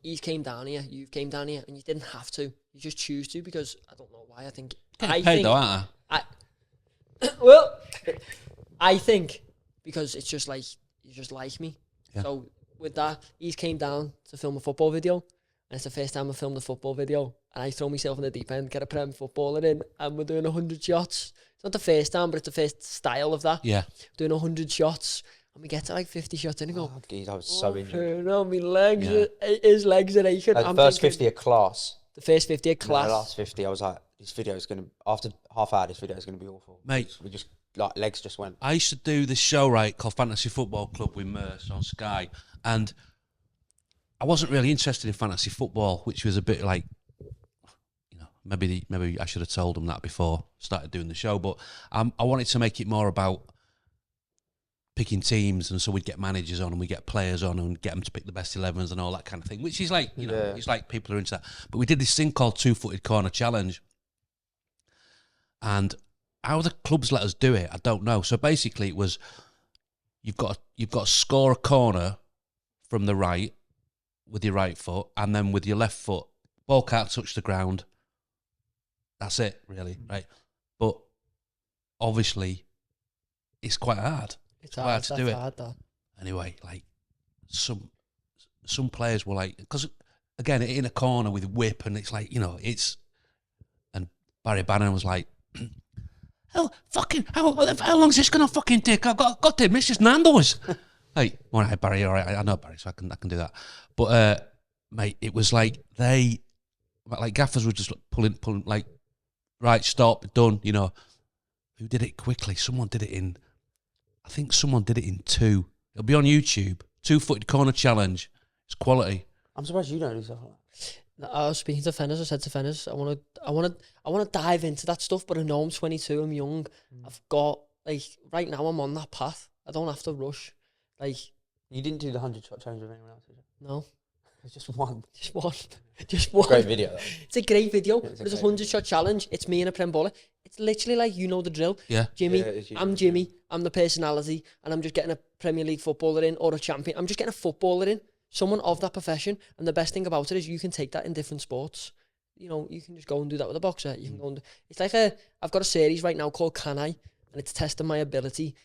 he came down here, you came down here, and you didn't have to. You just choose to because I don't know why. I think though, aren't I well, I think because it's just like you just like me. Yeah. So with that, he came down to film a football video, and it's the first time I filmed a football video, and I throw myself in the deep end, get a Prem footballer in, and we're doing 100 shots. It's not the first time, but it's the first style of that. Yeah, doing 100 shots. And we get to like 50 shots in and go, geez, I was so injured. No, my legs, his legs are aching. The first 50 of class. The first 50 of class. The last 50, I was like, this video is going to, after half hour, this video is going to be awful. Mate. We just, like, legs just went. I used to do this show, right, called Fantasy Football Club with Merce on Sky. And I wasn't really interested in fantasy football, which was a bit like, you know, maybe I should have told them that before I started doing the show. But I wanted to make it more about picking teams, and so we'd get managers on and we get players on and get them to pick the best 11s and all that kind of thing, which is like, you know, it's like people are into that. But we did this thing called Two-Footed Corner Challenge, and how the clubs let us do it, I don't know. So basically it was, you've got to score a corner from the right with your right foot, and then with your left foot, ball can't touch the ground. That's it, really, right? But obviously it's quite hard. It's hard to do it. Hard, that. Anyway, like some players were like, because again, in a corner with whip, and it's like, you know, it's, and Barry Bannon was like, how long's this gonna fucking take? I got to miss just Nando's. Hey, all right, Barry, all right, I know Barry, so I can do that. But mate, it was like gaffers were just pulling, like, right, stop, done. You know, who did it quickly? I think someone did it in 2. It'll be on YouTube. Two-Footed Corner Challenge. It's quality. I'm surprised you don't do stuff like that. I was speaking to Fenners. I said to Fenners, I want to dive into that stuff, but I know I'm 22. I'm young. I've got, like, right now I'm on that path. I don't have to rush. Like, you didn't do the 100-shot challenge with anyone else, did you? No. It's just one. Just one. Great video, though. It's a great video. There's a 100-shot challenge. It's me and a Prem bowler. It's literally like, you know the drill. Yeah. Jimmy, I'm Jimmy. I'm the personality, and I'm just getting a Premier League footballer in, or a champion. I'm just getting a footballer in, someone of that profession. And the best thing about it is you can take that in different sports. You know, you can just go and do that with a boxer. You can go and it's like I've got a series right now called Can I? And it's testing my ability.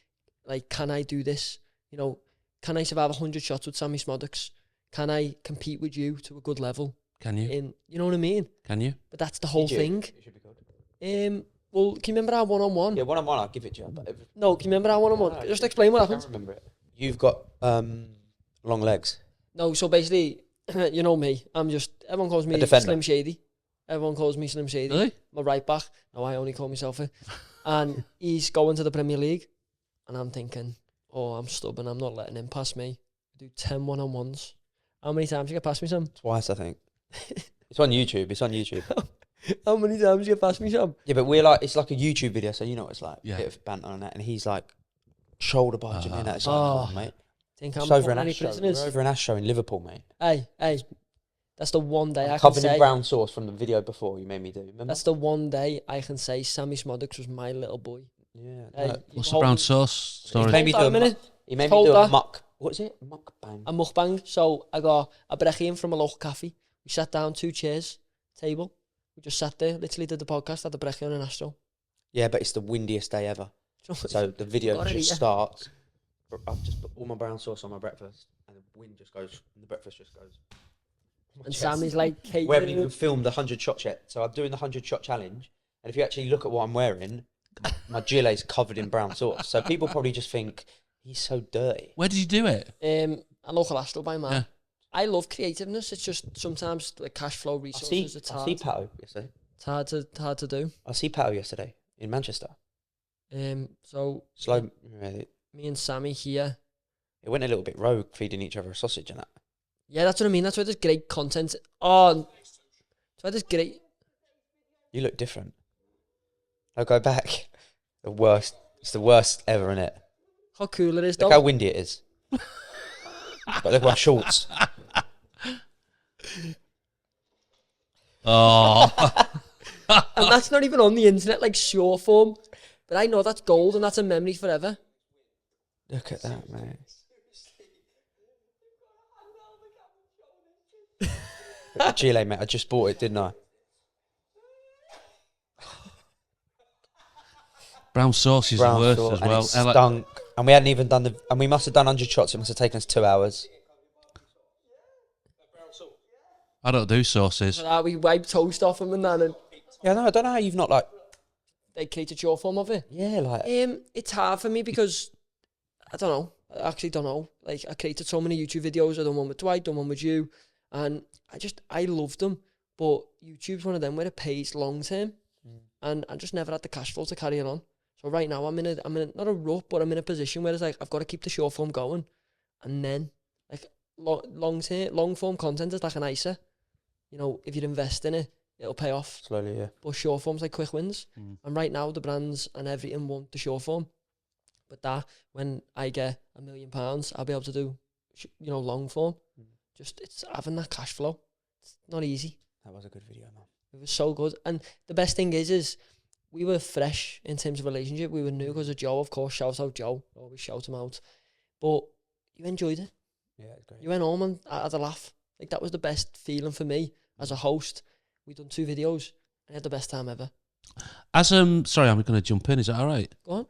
Like, can I do this? You know, can I survive 100 shots with Sammie Szmodics? Can I compete with you to a good level? Can you? You know what I mean? Can you? But that's the whole thing. It should be good. Well, can you remember our one-on-one? Yeah, one-on-one, I'll give it to you. No, can you remember our one-on-one? No, just explain what I happened. can't remember it. You've got long legs. No, so basically, you know me. I'm just, everyone calls me Slim Shady. Everyone calls me Slim Shady. Really? I'm a right back. No, I only call myself it. And he's going to the Premier League. And I'm thinking, oh, I'm stubborn. I'm not letting him pass me. I do 10 one-on-ones. How many times you get past me, Sam? Twice, I think. It's on YouTube. How many times you get past me, Sam? Yeah, but we're like, it's like a YouTube video, so you know what it's like. Yeah. A bit of banter on that. And he's like, shoulder barging in that. It's like, Oh. come on, mate. Think It's I'm over an any Ash show. prisoners? We're over an Ash show in Liverpool, mate. Hey, that's the one day I can Covered in say. brown sauce from the video before you made me do. Remember? That's the one day I can say Sammie Szmodics was my little boy. Yeah. Hey, No, What's the brown sauce story? He made me do Hold that a minute. He made me Hold do a that. muck. What is it? Mukbang. A mukbang. So I got a brekkie in from a local cafe. We sat down, 2 chairs, table. We just sat there, literally did the podcast, had the brekkie on an Astro. Yeah, but it's the windiest day ever. So the video Got it, just yeah. starts. I've just put all my brown sauce on my breakfast, and the wind just goes, and the breakfast just goes. And Sammy's like, We haven't even filmed the 100 shot yet, so I'm doing the 100 shot challenge. And if you actually look at what I'm wearing, my gilet's covered in brown sauce. So people probably just think he's so dirty. Where did you do it? a local Astro by man. Yeah. I love creativeness. It's just sometimes the cash flow resources. It's I hard. see Pato yesterday. It's hard to do. I see Pato yesterday in Manchester. So Slow. me and Sammie here. It went a little bit rogue, feeding each other a sausage and that. Yeah, that's what I mean. That's why there's great content. Oh, that's why there's great. You look different. I'll go back. The worst. It's the worst ever, innit? How cool it is, though. Look how windy it is. But look at my shorts. Oh. And that's not even on the internet, like short form. But I know that's gold and that's a memory forever. Look at that, man. Chile, mate. I just bought it, didn't I? Brown sauce is the worst sauce, as well. And it stunk. And we hadn't even done and we must have done 100 shots. It must have taken us 2 hours. I don't do sauces. We wipe toast off them and that, and Yeah, no, I don't know how you've not like. they created your form of it. Yeah, like. It's hard for me because I don't know. I actually don't know. Like, I created so many YouTube videos. I done one with Dwight, done one with you, and I love them. But YouTube's one of them where it pays long term, and I just never had the cash flow to carry it on. So right now I'm in not a rut, but I'm in a position where it's like I've got to keep the short form going, and then like long form content is like an ISA. You know, if you invest in it, it'll pay off Slowly, yeah. But short form's like quick wins, and right now the brands and everything want the short form. But that when I get £1 million, I'll be able to do, long form. Just it's having that cash flow. It's not easy. That was a good video, man. It was so good, and the best thing is we were fresh in terms of relationship. We were new because of Joe, of course. Shout out Joe, always shout him out. But you enjoyed it. Yeah, it's great. You went home and had a laugh. Like, that was the best feeling for me as a host. We done 2 videos and I had the best time ever. Sorry, I'm going to jump in. Is that all right? Go on.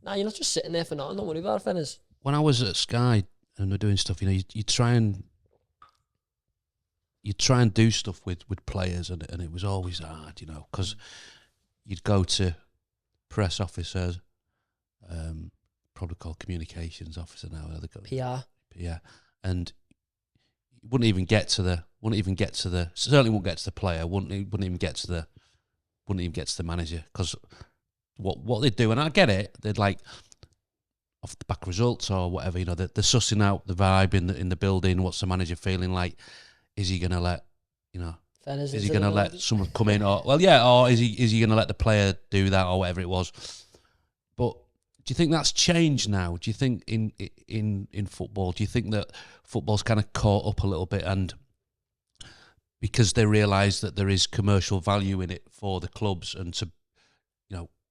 Nah, you're not just sitting there for nothing. Don't worry about it, fellas. When I was at Sky and we're doing stuff, you try and do stuff with players, and it was always hard, because you'd go to press officers, probably called communications officer now. PR. Yeah, and you wouldn't even get to the certainly wouldn't get to the player. Wouldn't even get to the manager, because what they do, and I get it, they'd like off the back results or whatever, they're sussing out the vibe in the building. What's the manager feeling like? Is he gonna let is he gonna let someone come in, or is he gonna let the player do that or whatever it was? But do you think that's changed now? Do you think in football, do you think that football's kind of caught up a little bit, and because they realise that there is commercial value in it for the clubs, and to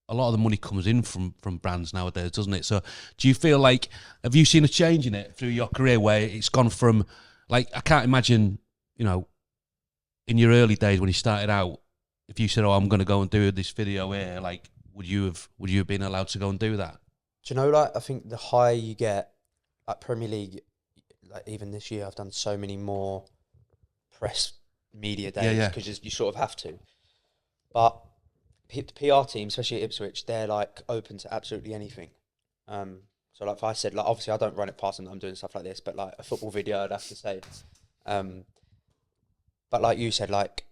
a lot of the money comes in from brands nowadays, doesn't it? So do you feel like, have you seen a change in it through your career where it's gone from, like, I can't imagine, in your early days when you started out, if you said, I'm going to go and do this video here, like, would you have been allowed to go and do that? Do you know, like, I think the higher you get at Premier League, like even this year, I've done so many more press media days because you sort of have to. But the PR team, especially at Ipswich, they're like open to absolutely anything. So like if I said, like, obviously I don't run it past them that I'm doing stuff like this, but like a football video, I'd have to say. But like you said, like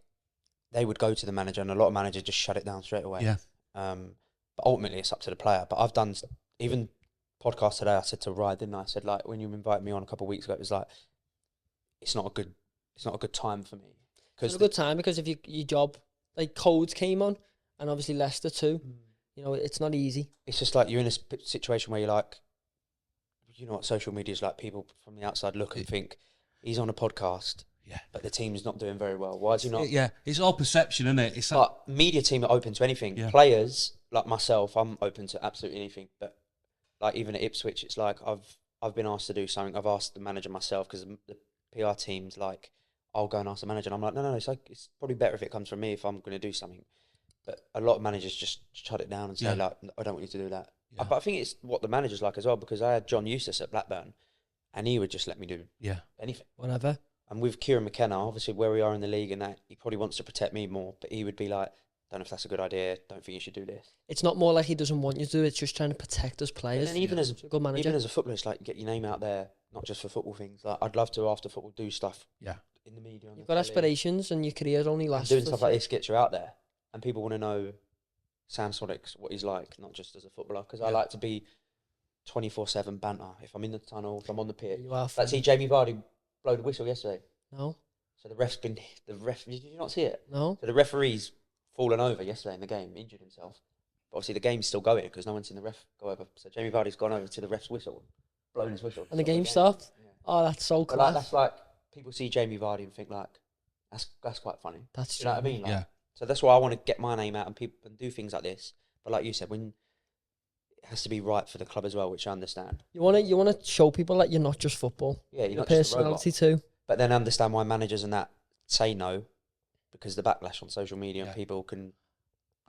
they would go to the manager, and a lot of managers just shut it down straight away. Yeah. But ultimately, it's up to the player. But I've done even podcast today. I said to Ryan, didn't I? I said, like, when you invited me on a couple of weeks ago, it was like, it's not a good time for me. It's not a good time because if your job, like, codes came on, and obviously Leicester too. It's not easy. It's just like you're in a situation where you're like, what social media is like. People from the outside look and think he's on a podcast. Yeah, but the team's not doing very well. Why is he not? Yeah, it's all perception, isn't it? But media team are open to anything. Yeah. Players like myself, I'm open to absolutely anything. But like even at Ipswich, it's like I've been asked to do something. I've asked the manager myself because the PR team's like, I'll go and ask the manager. And I'm like, no. It's probably better if it comes from me if I'm going to do something. But a lot of managers just shut it down and say like, I don't want you to do that. Yeah. But I think it's what the manager's like as well, because I had John Eustace at Blackburn, and he would just let me do anything, whatever. And with Kieran McKenna, obviously where we are in the league and that, he probably wants to protect me more, but he would be like, don't know if that's a good idea, don't think you should do this. It's not more like he doesn't want you to do it, it's just trying to protect us players. And even as a good manager, even as a footballer, it's like, get your name out there, not just for football things. Like, I'd love to, after football, do stuff in the media. You've got aspirations and your career only lasts. Doing stuff like this gets you out there, and people want to know Sammie Szmodics, what he's like, not just as a footballer, because I like to be 24/7 banter. If I'm in the tunnel, if I'm on the pitch. Like, see Jamie Vardy blow the whistle yesterday. No. So the ref, did you not see it? No. So the referee's fallen over yesterday in the game, injured himself. But obviously the game's still going because no one's seen the ref go over. So Jamie Vardy's gone over to the ref's whistle, blown his whistle. And the game stopped? Yeah. Oh, that's so cool. Like, that's like, people see Jamie Vardy and think like, that's quite funny. That's true. You know what I mean? Like, yeah. So that's why I want to get my name out and people and do things like this. But like you said, when it has to be right for the club as well, which I understand. You want to show people that you're not just football. Yeah, you're not personality just a robot. too. But then understand why managers and that say no because the backlash on social media and people can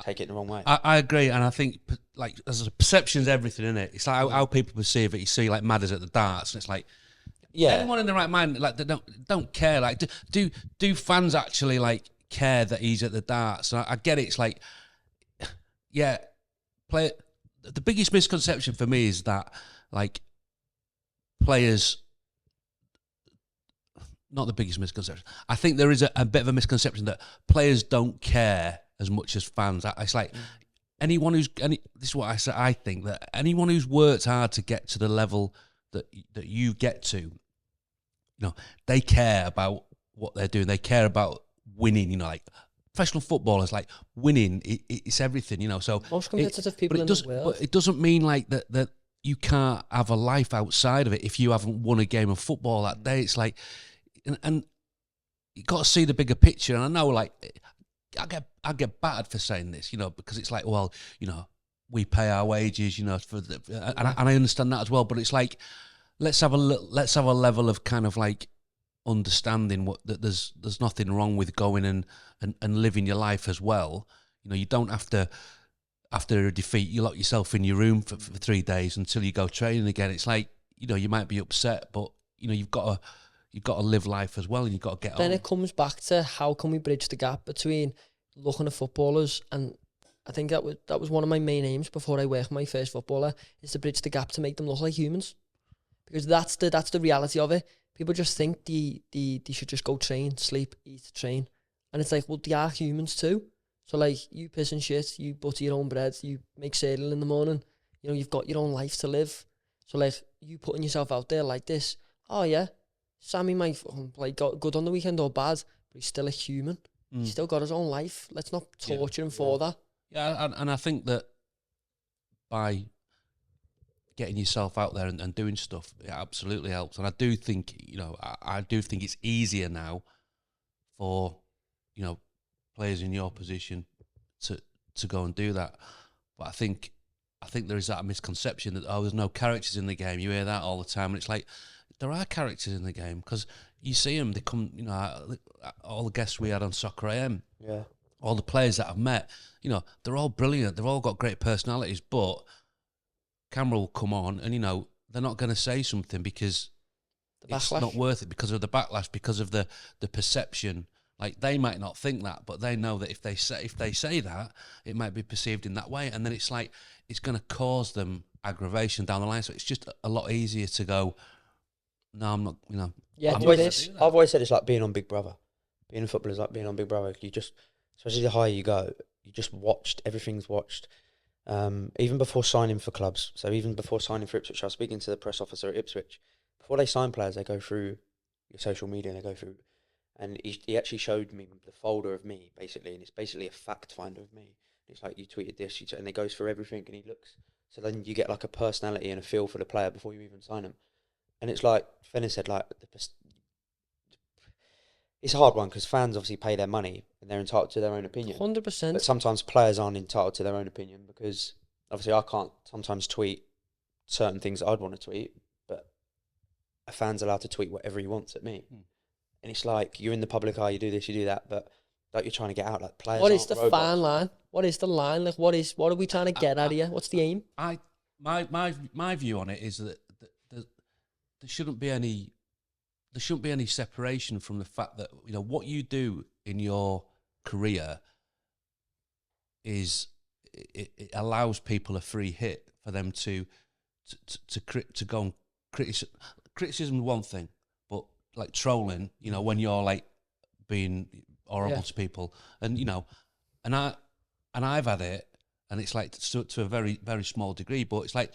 take it the wrong way. I agree, and I think like as a perception's everything, isn't it? It's like how people perceive it. You see like Madders at the darts, and it's like anyone in the right mind, like they don't care. Like do fans actually like care that he's at the darts? And I get it. It's like play. The biggest misconception for me is that like players. Not the biggest misconception. I think there is a bit of a misconception that players don't care as much as fans. It's like anyone who's this is what I say. I think that anyone who's worked hard to get to the level that you get to, you know, they care about what they're doing. They care about winning. You know, like professional footballers, like winning. It's everything. You know, so most competitive people in the world. But it doesn't mean like that you can't have a life outside of it if you haven't won a game of football that day. It's like. And you got to see the bigger picture. And I know, like, I get battered for saying this, you know, because it's like, well, you know, we pay our wages, you know, and I understand that as well. But it's like, let's have a level of kind of like understanding that there's nothing wrong with going and living your life as well. You know, you don't have to. After a defeat, you lock yourself in your room for 3 days until you go training again. It's like, you know, you might be upset, but you know, you've got to live life as well, and you've got to get on. Then it comes back to how can we bridge the gap between looking at footballers, and I think that was one of my main aims before I worked my first footballer, is to bridge the gap to make them look like humans, because that's the reality of it. People just think they should just go train, sleep, eat, train, and it's like, well, they are humans too. So like, you piss and shit, you butter your own bread, you make cereal in the morning, you know, you've got your own life to live. So like, you putting yourself out there like this, oh yeah, Sammie might play good on the weekend or bad, but he's still a human. He's still got his own life. Let's not torture him for that. Yeah, and I think that by getting yourself out there and doing stuff, it absolutely helps. And I do think, you know, I do think it's easier now for, you know, players in your position to go and do that. But I think there is that misconception that, oh, there's no characters in the game. You hear that all the time, and it's like, there are characters in the game, because you see them. They come, you know, all the guests we had on Soccer AM, all the players that I've met, you know, they're all brilliant. They've all got great personalities, but camera will come on, and you know, they're not going to say something because it's not worth it, because of the backlash, because of the perception. Like, they might not think that, but they know that if they say that, it might be perceived in that way, and then it's like it's going to cause them aggravation down the line. So it's just a lot easier to go, no, I'm not, you know. Yeah, I've always said it's like being on Big Brother. Being a footballer is like being on Big Brother. You just, especially the higher you go, you just watched. Everything's watched. Even before signing for clubs. So even before signing for Ipswich, I was speaking to the press officer at Ipswich. Before they sign players, they go through your social media, and they go through. And he actually showed me the folder of me, basically, and it's basically a fact finder of me. It's like, you tweeted this, and it goes through everything, and he looks. So then you get like a personality and a feel for the player before you even sign him. And it's like Fenner said, like, it's a hard one, because fans obviously pay their money and they're entitled to their own opinion. 100%. But sometimes players aren't entitled to their own opinion, because obviously I can't sometimes tweet certain things that I'd want to tweet, but a fan's allowed to tweet whatever he wants at me. And it's like, you're in the public eye, you do this, you do that, but like, you're trying to get out, like, players. What is the fine line? What is the line? Like, what are we trying to get out of here? What's the aim? My view on it is that there shouldn't be any separation from the fact that, you know, what you do in your career is it allows people a free hit for them to go and criticism is one thing, but like trolling, you know, when you're like being horrible to people, and you know, and I've had it, and it's like to a very, very small degree, but it's like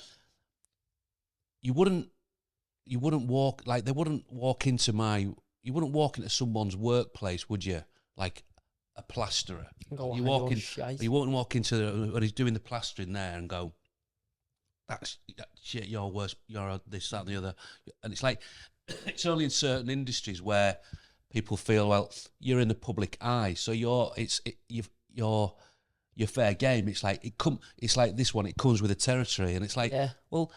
you wouldn't walk, like, they wouldn't walk into you wouldn't walk into someone's workplace, would you? Like a plasterer. You wouldn't walk into when he's doing the plastering there and go, that's shit, you're worse, you're this, that, and the other. And it's like, it's only in certain industries where people feel, well, you're in the public eye, so you're fair game. It's like it's like this one, it comes with the territory, and it's like, well,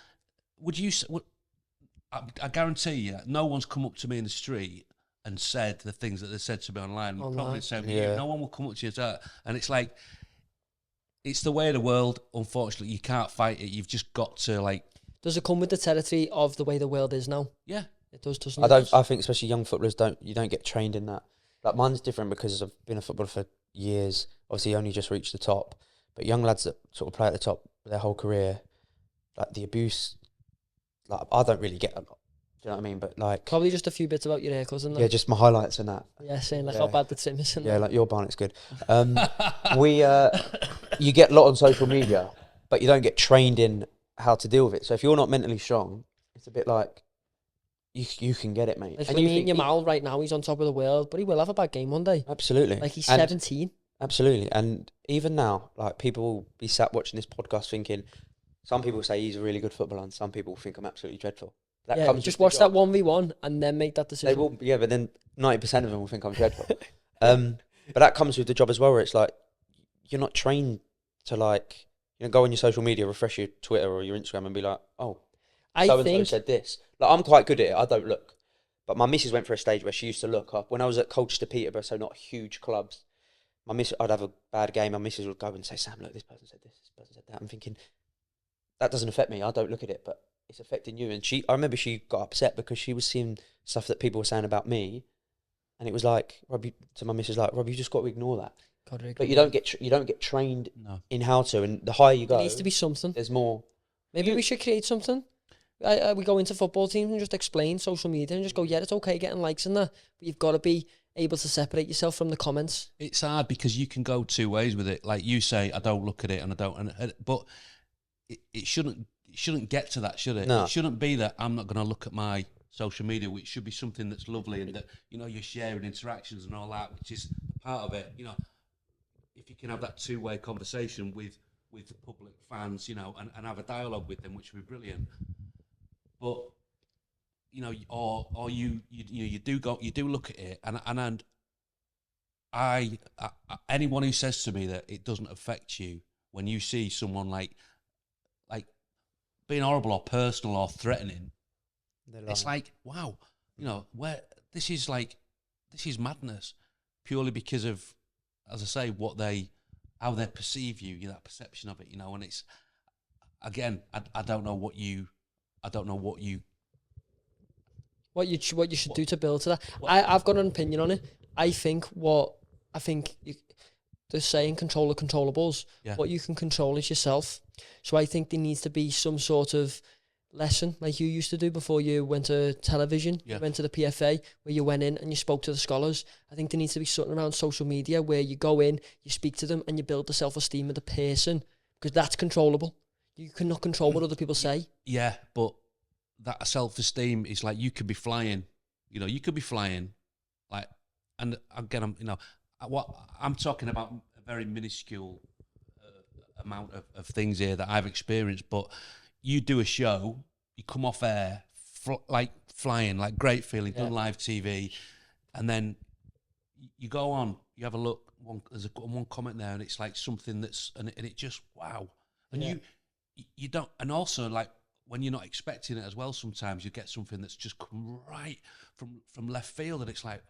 I guarantee you, no one's come up to me in the street and said the things that they said to me online. Online. Probably said to you. No one will come up to you and say, and it's like, it's the way of the world. Unfortunately, you can't fight it. You've just got to like. Does it come with the territory of the way the world is now? Yeah, it does. Doesn't it? I think especially young footballers you don't get trained in that. Like mine's different because I've been a footballer for years. Obviously, only just reached the top. But young lads that sort of play at the top their whole career, like the abuse, like I don't really get a lot. Do you know what I mean? But like probably just a few bits about your hair, cousin. Yeah, just my highlights and that. Yeah, saying like how bad the trim is. Yeah, like your barnet's good. You get a lot on social media, but you don't get trained in how to deal with it. So if you're not mentally strong, it's a bit like you can get it, mate. Like and you think Yamal right now, he's on top of the world, but he will have a bad game one day. Absolutely. Like he's 17. Absolutely. And even now, like people will be sat watching this podcast thinking, some people say he's a really good footballer and some people think I'm absolutely dreadful. That comes just watch that 1v1 and then make that decision. They will, yeah, but then 90% of them will think I'm dreadful. But that comes with the job as well, where it's like, you're not trained to like, go on your social media, refresh your Twitter or your Instagram and be like, oh, so-and-so said this. Like, I'm quite good at it. I don't look. But my missus went for a stage where she used to look up. When I was at Colchester Peterborough, so not huge clubs, I'd have a bad game. My missus would go and say, Sam, look, this person said this person said that. I'm thinking, that doesn't affect me. I don't look at it, but it's affecting you. And I remember she got upset because she was seeing stuff that people were saying about me. And it was like, Rob, to my missus, like, Rob, you just got to ignore that. But you don't get trained in how to. And the higher you go, there needs to be something. There's more. Maybe we should create something. We go into football teams and just explain social media and just go, yeah, it's okay getting likes and that, but you've got to be able to separate yourself from the comments. It's hard because you can go two ways with it. Like you say, I don't look at it and I don't, but it shouldn't get to that, should it? No. It shouldn't be that I'm not going to look at my social media, which should be something that's lovely and that, you're sharing interactions and all that, which is part of it. If you can have that two-way conversation with the public fans, and have a dialogue with them, which would be brilliant. But or you do look at it, and I anyone who says to me that it doesn't affect you when you see someone like being horrible or personal or threatening, it's like, wow, where this is madness, purely because of, as I say, how they perceive you, that perception of it, and it's, again, I don't know what you should do to build to that. I've got an opinion on it. I think they're saying control the controllables. Yeah. What you can control is yourself. So I think there needs to be some sort of lesson like you used to do before you went to television, you went to the PFA, where you went in and you spoke to the scholars. I think there needs to be something around social media where you go in, you speak to them and you build the self-esteem of the person, because that's controllable. You cannot control what other people say. Yeah, but that self-esteem is like, you could be flying, like, and again, what I'm talking about, a very minuscule amount of things here that I've experienced, but you do a show, you come off air, like flying, like great feeling, done live TV, and then you go on, you have a look, there's one comment there, and it's like something that's, and it just, wow. And you don't, and also like, when you're not expecting it as well, sometimes you get something that's just come right from left field, and it's like,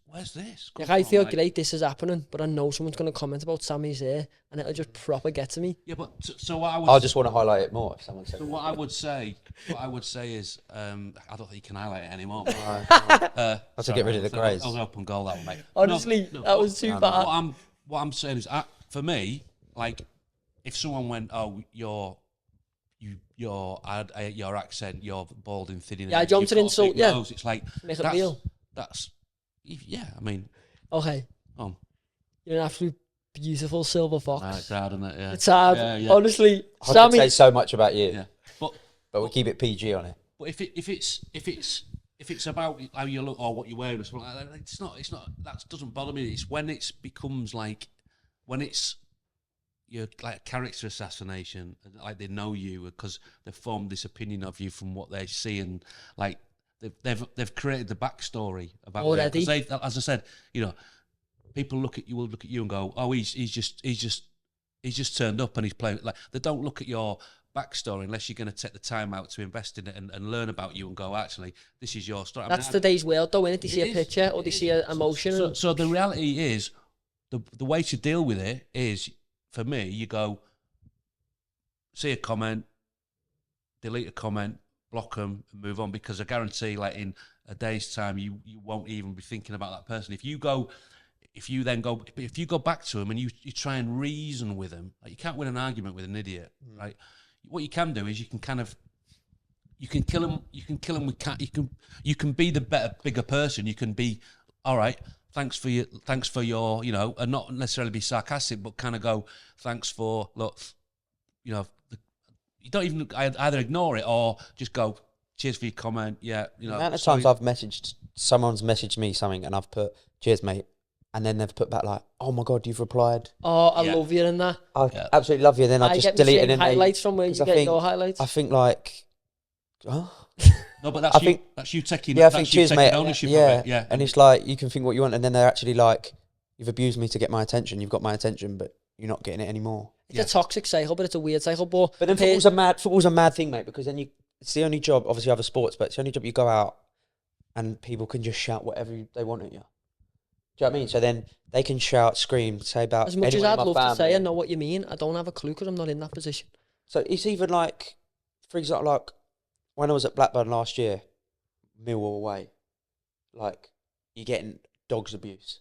where's this? Like, I feel great this is happening, but I know someone's going to comment about Sammie's hair, and it'll just proper get to me. Yeah, but so what I just want to highlight it more if someone says. So what I would say is, I don't think you can highlight it anymore. I have to get rid of the greys. I was open goal that one, mate. Honestly, that was too bad. What I'm saying is, for me, like, if someone went, oh, your accent, you're bald and thin. Yeah, I jumped an insult. Yeah, nose, it's like, make it real. I mean, okay. You're an absolute beautiful silver fox. It's hard, isn't it? Yeah, it's hard. Yeah. Honestly, I could say so much about you. Yeah, but we keep it PG on it. But if it's about how you look or what you wear or something like that, it's not. That doesn't bother me. It's when it becomes like, when it's, you're like character assassination, like they know you because they've formed this opinion of you from what they see, and like they've created the backstory about already. You. As I said, people will look at you and go, oh, he's just turned up and he's playing. Like, they don't look at your backstory unless you're going to take the time out to invest in it and learn about you and go, actually, this is your story. That's today's world, though, innit? They see a picture or they see an emotion. So the reality is, the way to deal with it is, for me, you go, see a comment, delete a comment, block them, and move on. Because I guarantee, like in a day's time, you won't even be thinking about that person. If you go back to them and you try and reason with them, like you can't win an argument with an idiot, right? What you can do is you can kill them. You can kill them with you can be the bigger person. You can be, all right, thanks for your, you know, and not necessarily be sarcastic, but kind of go, thanks for, look, you know, you don't even either ignore it or just go, cheers for your comment. Yeah, you know. The amount of times someone's messaged me something and I've put, cheers, mate. And then they've put back like, oh my God, you've replied. Oh, I love you in that. I absolutely love you. And then I just delete it. Highlights from where you get your highlights. I think like, no, but that's you taking cheers, mate. Ownership of it. Yeah. And it's like, you can think what you want. And then they're actually like, you've abused me to get my attention. You've got my attention, but you're not getting it anymore. It's a toxic cycle, but it's a weird cycle. But then football's a mad thing, mate, because then it's the only job, obviously other sports, but it's the only job you go out and people can just shout whatever they want at you. Do you know what I mean? So then they can shout, scream, say about as much as I'd love to say I know what you mean, I don't have a clue because I'm not in that position. So it's even like, for example, like when I was at Blackburn last year, Millwall away, like you're getting dogs abuse,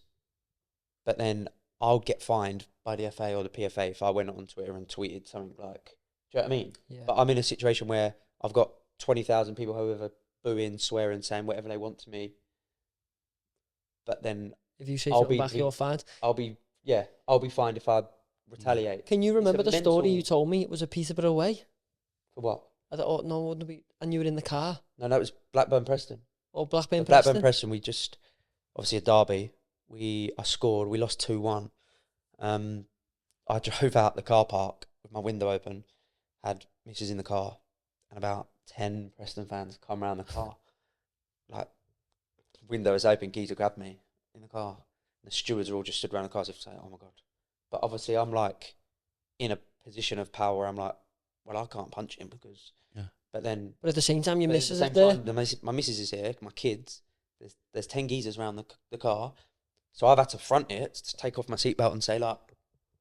but then I'll get fined by the FA or the PFA if I went on Twitter and tweeted something like, do you know what I mean? Yeah. But I'm in a situation where I've got 20,000 people, however, booing, swearing, saying whatever they want to me, but then if you say something back, you're fined. I'll be fined if I retaliate. Can you remember the story you told me? It was a Peterborough away. For what? I thought, no, it wouldn't be. And you were in the car. No, it was Blackburn Preston. Oh, Blackburn Preston. We just, obviously a derby. I scored. We lost 2-1. I drove out the car park with my window open, had Mrs. in the car, and about 10 Preston fans come around the car. Like, window is open, geezer grabbed me in the car. And the stewards are all just stood around the car as if saying, oh my God. But obviously I'm like in a position of power where I'm like, well, I can't punch him because... Yeah. But at the same time, your missus is there. My missus is here, my kids. There's 10 geezers around the car. So I've had to front it, to take off my seatbelt and say, like,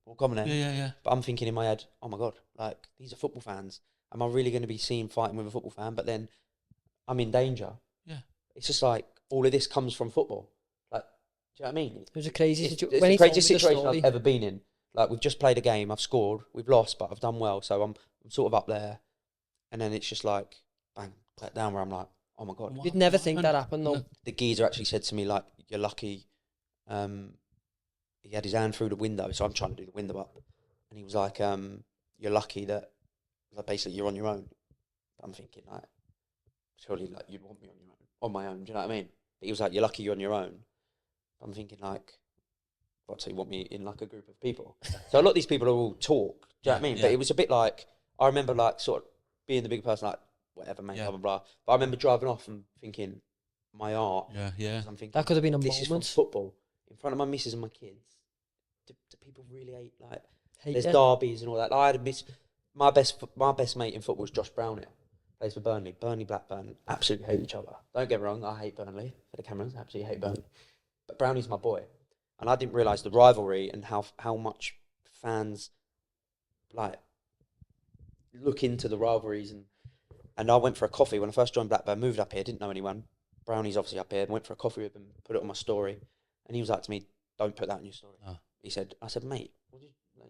well, come on then. Yeah. But I'm thinking in my head, oh my God, like, these are football fans. Am I really going to be seen fighting with a football fan? But then I'm in danger. Yeah. It's just like, all of this comes from football. Like, do you know what I mean? It was a crazy situation. It's the craziest situation I've ever been in. Like, we've just played a game, I've scored, we've lost, but I've done well. So I'm sort of up there. And then it's just like, bang, back down where I'm like, oh my God. You'd never think that happened though. The geezer actually said to me, like, you're lucky. He had his hand through the window, so I'm trying to do the window up. And he was like, you're lucky that, like, basically you're on your own. I'm thinking, like, surely, like, you'd want me on my own, do you know what I mean? But he was like, you're lucky you're on your own. I'm thinking, like, what, so you want me in, like, a group of people? So a lot of these people are all talk, do you know what I mean? Yeah. But it was a bit like, I remember, like, sort of being the big person, like, whatever, mate, blah, blah, blah. But I remember driving off and thinking, my art. Yeah. I'm thinking, that could have been a this moment. Is from football. In front of my missus and my kids. Do people really hate there's you. derbies and all that? I had my best mate in football was Josh Brownhill. Plays for Burnley. Blackburn absolutely hate each other. Don't get me wrong, I hate Burnley. For the cameras, I absolutely hate Burnley. But Brownie's my boy. And I didn't realise the rivalry and how much fans like look into the rivalries and I went for a coffee when I first joined Blackburn, moved up here, didn't know anyone. Brownie's obviously up here, went for a coffee with him, put it on my story. And he was like to me, don't put that on your story. Oh. I said, mate,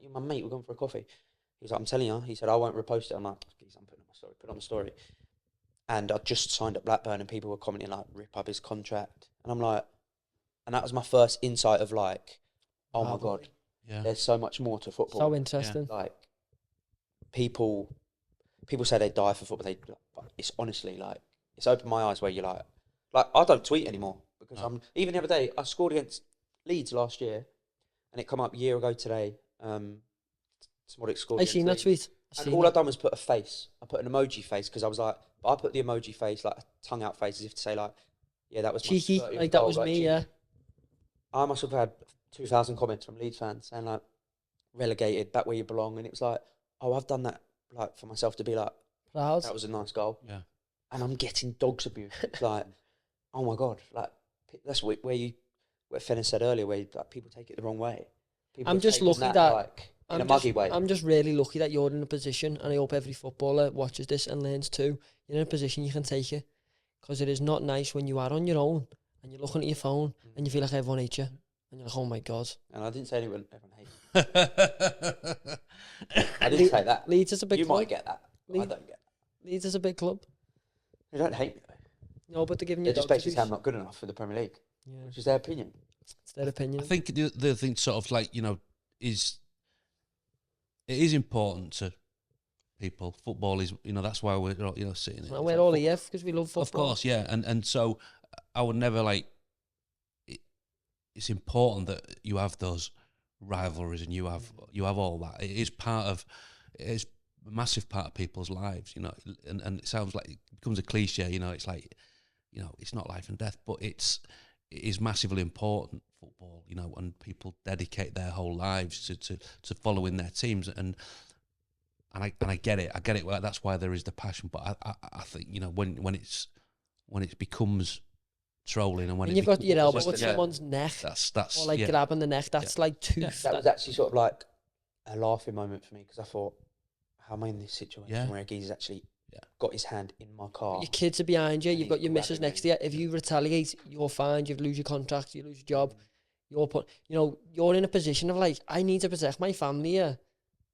you're my mate, we're going for a coffee. He was like, I'm telling you. He said, I won't repost it. I'm like, geez, I'm putting it on my story, put it on my story. And I just signed up Blackburn and people were commenting like, rip up his contract. And I'm like, and that was my first insight of like, oh my God, there's so much more to football. So interesting. Like, people say they die for football. But it's honestly like, it's opened my eyes where you're like I don't tweet anymore because even the other day, I scored against Leeds last year and it come up a year ago today. Szmodics scored. I seen that tweet. All I'd done was put a face. I put an emoji face because I was like, but I put the emoji face, like a tongue out face, as if to say like, yeah, that was cheeky, my like that was me, cheeky. Yeah. I must have had 2,000 comments from Leeds fans saying like, relegated, back where you belong, and it was like, oh, I've done that like for myself to be like, Proud. that was a nice goal. Yeah. And I'm getting dogs abuse. It's like, oh my God, like that's where Fenner said earlier, where like people take it the wrong way. People I'm have just taken lucky that like in a muggy way. I'm just really lucky that you're in a position, and I hope every footballer watches this and learns too. You're in a position you can take it, because it is not nice when you are on your own and you're looking at your phone and you feel like everyone hates you, and you're like, oh my God. And I didn't say everyone hates me. I didn't say that. Leeds is a big You club. might get that. I don't get that. Leeds is a big club. They don't hate me though. No, but they're giving They you just dogs basically say I'm not good enough for the Premier League, Yeah, which is their opinion. it's their opinion. I think the other thing, sort of like, you know, is it is important to people. Football is, you know, that's why we're, you know, sitting here. And we're all here because we love football. Of course, yeah, and so I would never like. It's important that you have those rivalries and you have all that. It is part of, it is a massive part of people's lives, you know. And it sounds like it becomes a cliche, you know. It's like, you know, it's not life and death, but it is massively important, football, you know, and people dedicate their whole lives to following their teams, and I get it. That's why there is the passion. But I think, you know, when it becomes trolling, and when you've got your elbow just- with someone's neck, that's or like yeah. grabbing the neck, that's like tooth. That was actually sort of like a laughing moment for me, because I thought, how am I in this situation where a geezer's actually got his hand in my car? Your kids are behind you, And you've got he's your missus grabbing next to you. If you retaliate, you're fined, you lose your contract, you lose your job. You're in a position of like, I need to protect my family here,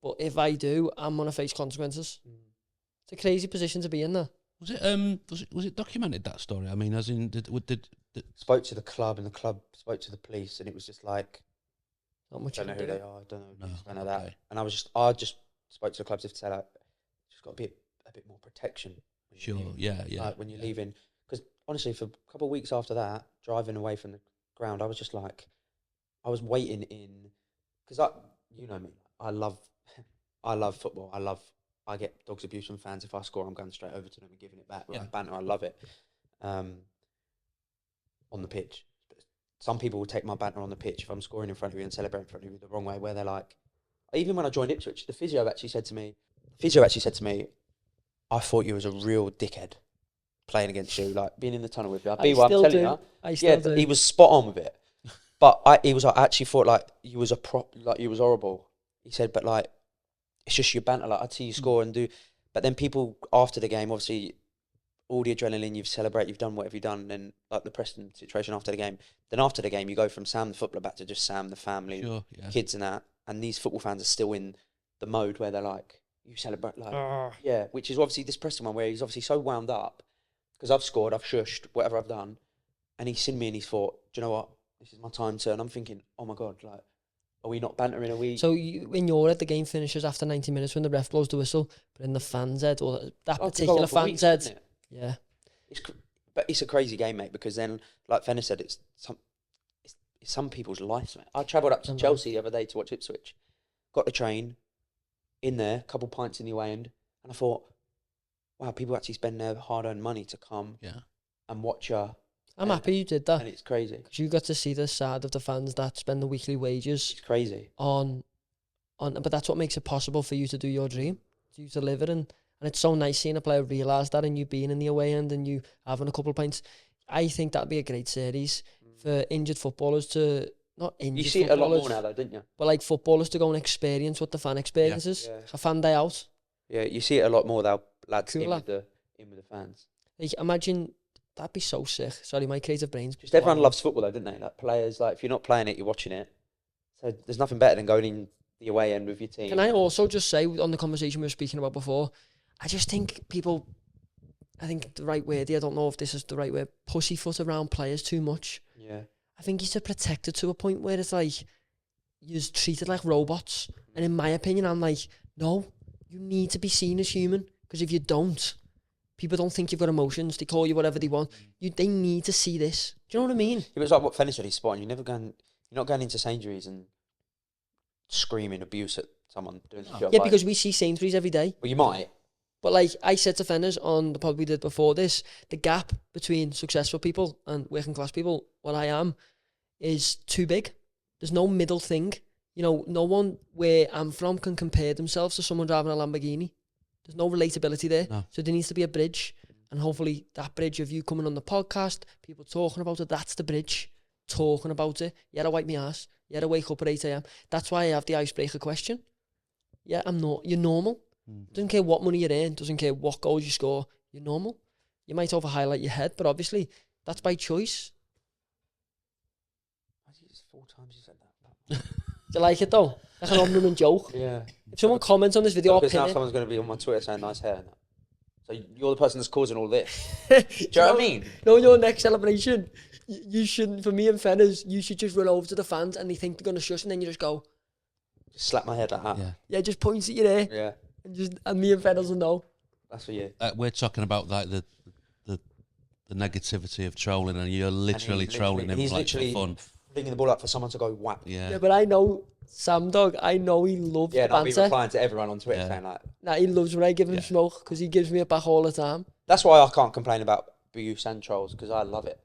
but if I do, I'm gonna face consequences. It's a crazy position to be in there. Was it documented, that story? I mean, as in, did Spoke to the club, and the club spoke to the police, and it was just like, Not much I don't know you who can they do. are, I don't know No, this, don't know that. okay. And I just spoke to the clubs to say, like, just got to be a bit more protection. when you're sure, leaving. yeah. Like when you're leaving, because honestly, for a couple of weeks after that, driving away from the ground, I was just like, I was waiting in, because you know me, I love football. I get dogs abuse from fans. If I score, I'm going straight over to them and giving it back. Like banter, I love it. On the pitch, but some people will take my banter on the pitch if I'm scoring in front of you and celebrating in front of you the wrong way, where they're like, even when I joined Ipswich, the physio actually said to me, I thought you was a real dickhead playing against you, like being in the tunnel with you. I still do. I still do. He was spot on with it. But he was like, I actually thought like you was you was horrible. He said, but like, it's just your banter. Like, I'd see you score and do, but then people after the game, obviously, all the adrenaline, you've celebrated, you've done whatever you've done, and then like the Preston situation after the game. Then after the game, you go from Sam the footballer back to just Sam the family, kids and that. And these football fans are still in the mode where they're like, you celebrate, like, which is obviously this Preston one where he's obviously so wound up because I've scored, I've shushed, whatever I've done, and he's seen me and he's thought, do you know what? This is my time to. And I'm thinking, oh my God, like, are we not bantering? Are we? So when you're at the game finishes after 90 minutes when the ref blows the whistle, but in the fan's head, or that particular fan's head, yeah. But it's a crazy game, mate, because then, like Fenner said, it's some people's lives, mate. I travelled up to Chelsea the other day to watch Ipswich. Got the train, in there, a couple pints in the away end, and I thought, wow, people actually spend their hard-earned money to come and watch her. I'm happy you did that. And it's crazy. Because you got to see the side of the fans that spend the weekly wages. It's crazy. But that's what makes it possible for you to do your dream, for you to live it. And it's so nice seeing a player realise that, and you being in the away end and you having a couple of pints. I think that'd be a great series for injured footballers to, not injured. You see it a lot more now, though, don't you? But like footballers to go and experience what the fan experiences. Yeah. A fan day out. Yeah, you see it a lot more, though, lads, Cool, in with the fans. Like, imagine, that'd be so sick. Sorry, my creative brain's... Just everyone loves football, though, don't they? Like, players, like, if you're not playing it, you're watching it. So there's nothing better than going in the away end with your team. Can I also just say, on the conversation we were speaking about before, I just think people, I think the right word, I don't know if this is the right word, pussyfoot around players too much. Yeah. I think he's protected to a point where it's like, you're treated like robots. And in my opinion, I'm like, no, you need to be seen as human. Because if you don't, people don't think you've got emotions. They call you whatever they want. They need to see this. Do you know what I mean? It was like what Fenner said, he's spot on. You're not going into Sainsbury's and screaming abuse at someone doing the job. Yeah, because we see Sainsbury's every day. Well, you might. But like I said to Fenners on the pod we did before this, the gap between successful people and working class people, what I am, is too big. There's no middle thing. You know, no one where I'm from can compare themselves to someone driving a Lamborghini. There's no relatability there. No. So there needs to be a bridge. And hopefully that bridge of you coming on the podcast, people talking about it, that's the bridge. Talking about it. Yeah, I wipe my ass. Yeah, I wake up at 8 a.m. That's why I have the icebreaker question. Yeah, you're normal. Doesn't care what money you earn, doesn't care what goals you score, you're normal. You might over-highlight your head, but obviously that's by choice. 4 times you said that. Do you like it though? That's an on-running joke. Yeah. If someone comments on this video, I'll Because pin now it. someone's going to be on my Twitter saying nice hair. Now. So you're the person that's causing all this. Do you know what I mean? No, your next celebration, you shouldn't, for me and Fenners, you should just run over to the fans and they think they're going to shush and then you just go, Just slap my head like that. yeah, just points at your ear. Yeah. And me and Fenners will know. That's for you. We're talking about like the negativity of trolling, and you're literally trolling him he's like for literally fun. flinging the ball up for someone to go whack. Yeah. Yeah, but I know Sam Dog, I know he loves Yeah, the and I'll be banter. replying to everyone on Twitter Yeah. saying like... Nah, he loves when I give him smoke because he gives me it back all the time. That's why I can't complain about abuse and trolls, because I love it.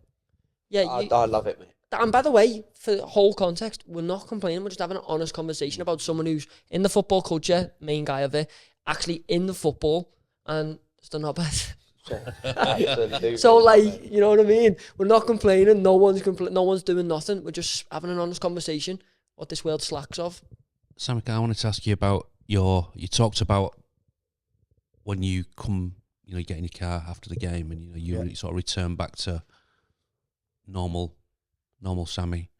Yeah, I love it, mate. and by the way, for the whole context, we're not complaining, we're just having an honest conversation about someone who's in the football culture, main guy of it, actually in the football, and it's the knobhead. Absolutely. So, like, you know what I mean? We're not complaining, no one's doing nothing, we're just having an honest conversation, what this world slacks of. Sammie, I wanted to ask you about you talked about when you come, you get in your car after the game and, you sort of return back to normal Sammie.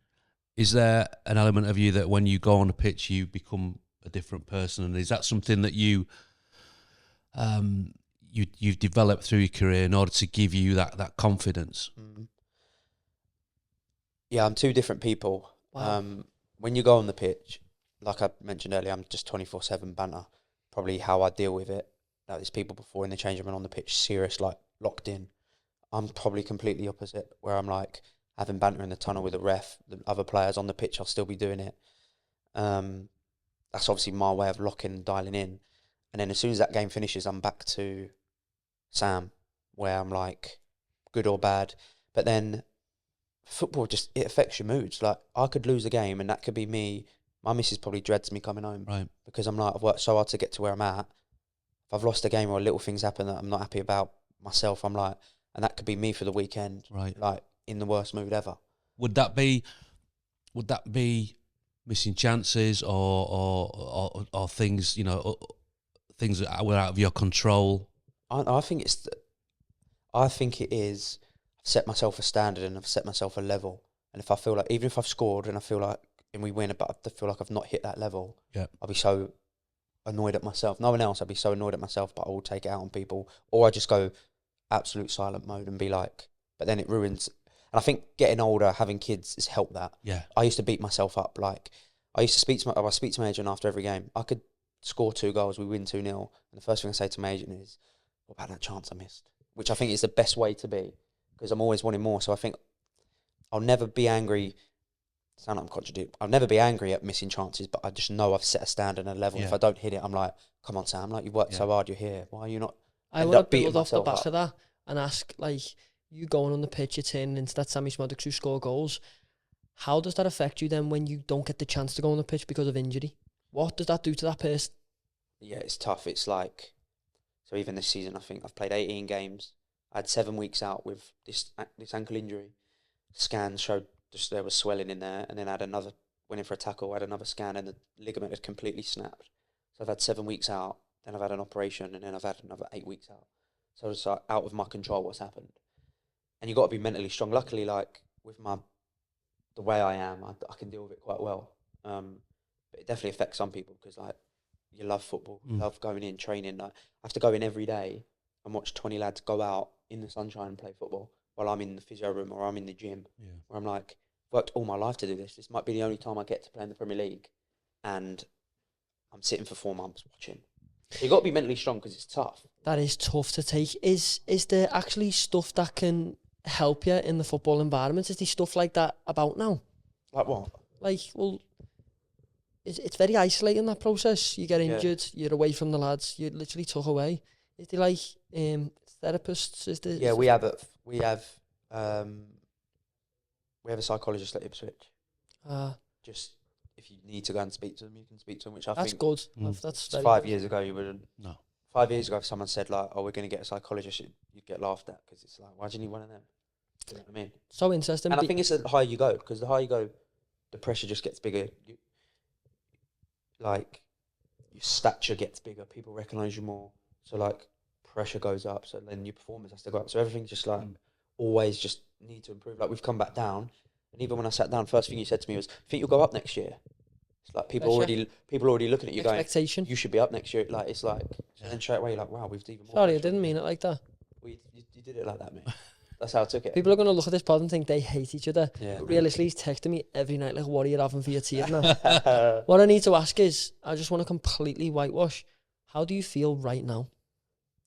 Is there an element of you that when you go on the pitch, you become a different person? And is that something that you've developed through your career in order to give you that confidence? Yeah, I'm two different people. Wow. When you go on the pitch, like I mentioned earlier, I'm just 24/7 banter. Probably how I deal with it. Like, there's people before in the change room and on the pitch, serious, like locked in. I'm probably completely opposite, where I'm like having banter in the tunnel with the ref, the other players on the pitch. I'll still be doing it. That's obviously my way of locking and dialing in. And then as soon as that game finishes, I'm back to Sam, where I'm like good or bad. But then football it affects your moods. Like, I could lose a game and that could be me. My missus probably dreads me coming home, Right? because I'm like, I've worked so hard to get to where I'm at. If I've lost a game or little things happen that I'm not happy about myself, I'm like, and that could be me for the weekend, Right. like in the worst mood ever. Would that be missing chances or things, things that were out of your control? I think I think it is. I've set myself a standard and I've set myself a level. And if I feel like, even if I've scored and I feel like, and we win, but I feel like I've not hit that level, I'll be so annoyed at myself. No one else, I'd be so annoyed at myself, but I will take it out on people. Or I just go absolute silent mode and be like, but then it ruins. And I think getting older, having kids has helped that. Yeah. I used to beat myself up. Like, I speak to my agent after every game. I could score 2 goals, we win 2-0. And the first thing I say to my agent is, what about that chance I missed? Which I think is the best way to be, because I'm always wanting more. So I think I'll never be angry. Sound like I'm contradicting. I'll never be angry at missing chances, but I just know I've set a standard and a level. Yeah. If I don't hit it, I'm like, come on, Sam, like, you've worked so hard, you're here. Why are you not? I End want up to beating build off the myself back up. of that and ask, like, you going on the pitch, you're turning into that Sammie Szmodics who score goals. How does that affect you then when you don't get the chance to go on the pitch because of injury? What does that do to that person? Yeah, it's tough. It's like, so even this season, I think I've played 18 games. I had 7 weeks out with this ankle injury. Scans showed just there was swelling in there, and then I had another, went in for a tackle, had another scan, and the ligament had completely snapped. So I've had 7 weeks out, then I've had an operation, and then I've had another 8 weeks out. So it's like out of my control what's happened. And you've got to be mentally strong. Luckily, like, with the way I am, I can deal with it quite well. But it definitely affects some people, because, like, you love football, you love going in, training. Like, I have to go in every day and watch 20 lads go out in the sunshine and play football while I'm in the physio room or I'm in the gym. Yeah. Where I'm like, worked all my life to do this. This might be the only time I get to play in the Premier League, and I'm sitting for 4 months watching. You've got to be mentally strong, because it's tough. That is tough to take. Is there actually stuff that can help you in the football environment? Is there stuff like that about now? Like what? Like, well, it's very isolating, that process. You get injured, you're away from the lads, you're literally took away. Is there like therapists? Is there? Yeah, we have a psychologist at Ipswich. Just if you need to go and speak to them, you can speak to them. Which I that's think good. Mm. That's it's very 5 good. years ago you wouldn't. No. 5 years ago, if someone said like, "Oh, we're going to get a psychologist," you'd get laughed at because it's like, why do you need one of them? Do you know what I mean? So interesting. And I think it's the higher you go, because the higher you go, the pressure just gets bigger. Like your stature gets bigger, people recognise you more. So like pressure goes up, so then your performance has to go up. So everything's just like always just need to improve. Like we've come back down, and even when I sat down, first thing you said to me was, "Think you'll go up next year?" It's like people already looking at you going, "You should be up next year." Like it's like, and then straight away you're like, "Wow, we've even more." Sorry, I didn't mean it like that. Well, you did it like that, mate. That's how I took it. People are going to look at this pod and think they hate each other. Yeah, but realistically, he's texting me every night like, "What are you having for your tea now?" What I need to ask is, I just want to completely whitewash. How do you feel right now?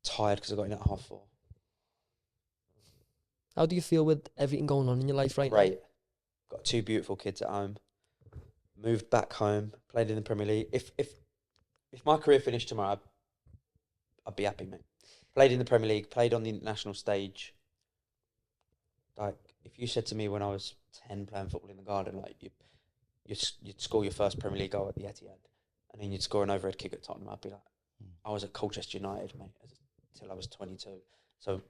Tired because I got in at 4:30. How do you feel with everything going on in your life right now? Great. Got 2 beautiful kids at home. Moved back home. Played in the Premier League. If my career finished tomorrow, I'd be happy, mate. Played in the Premier League. Played on the international stage. Like, if you said to me when I was 10 playing football in the garden, like you'd score your first Premier League goal at the Etihad, and then you'd score an overhead kick at Tottenham, I'd be like, I was at Colchester United, mate, until I was 22. So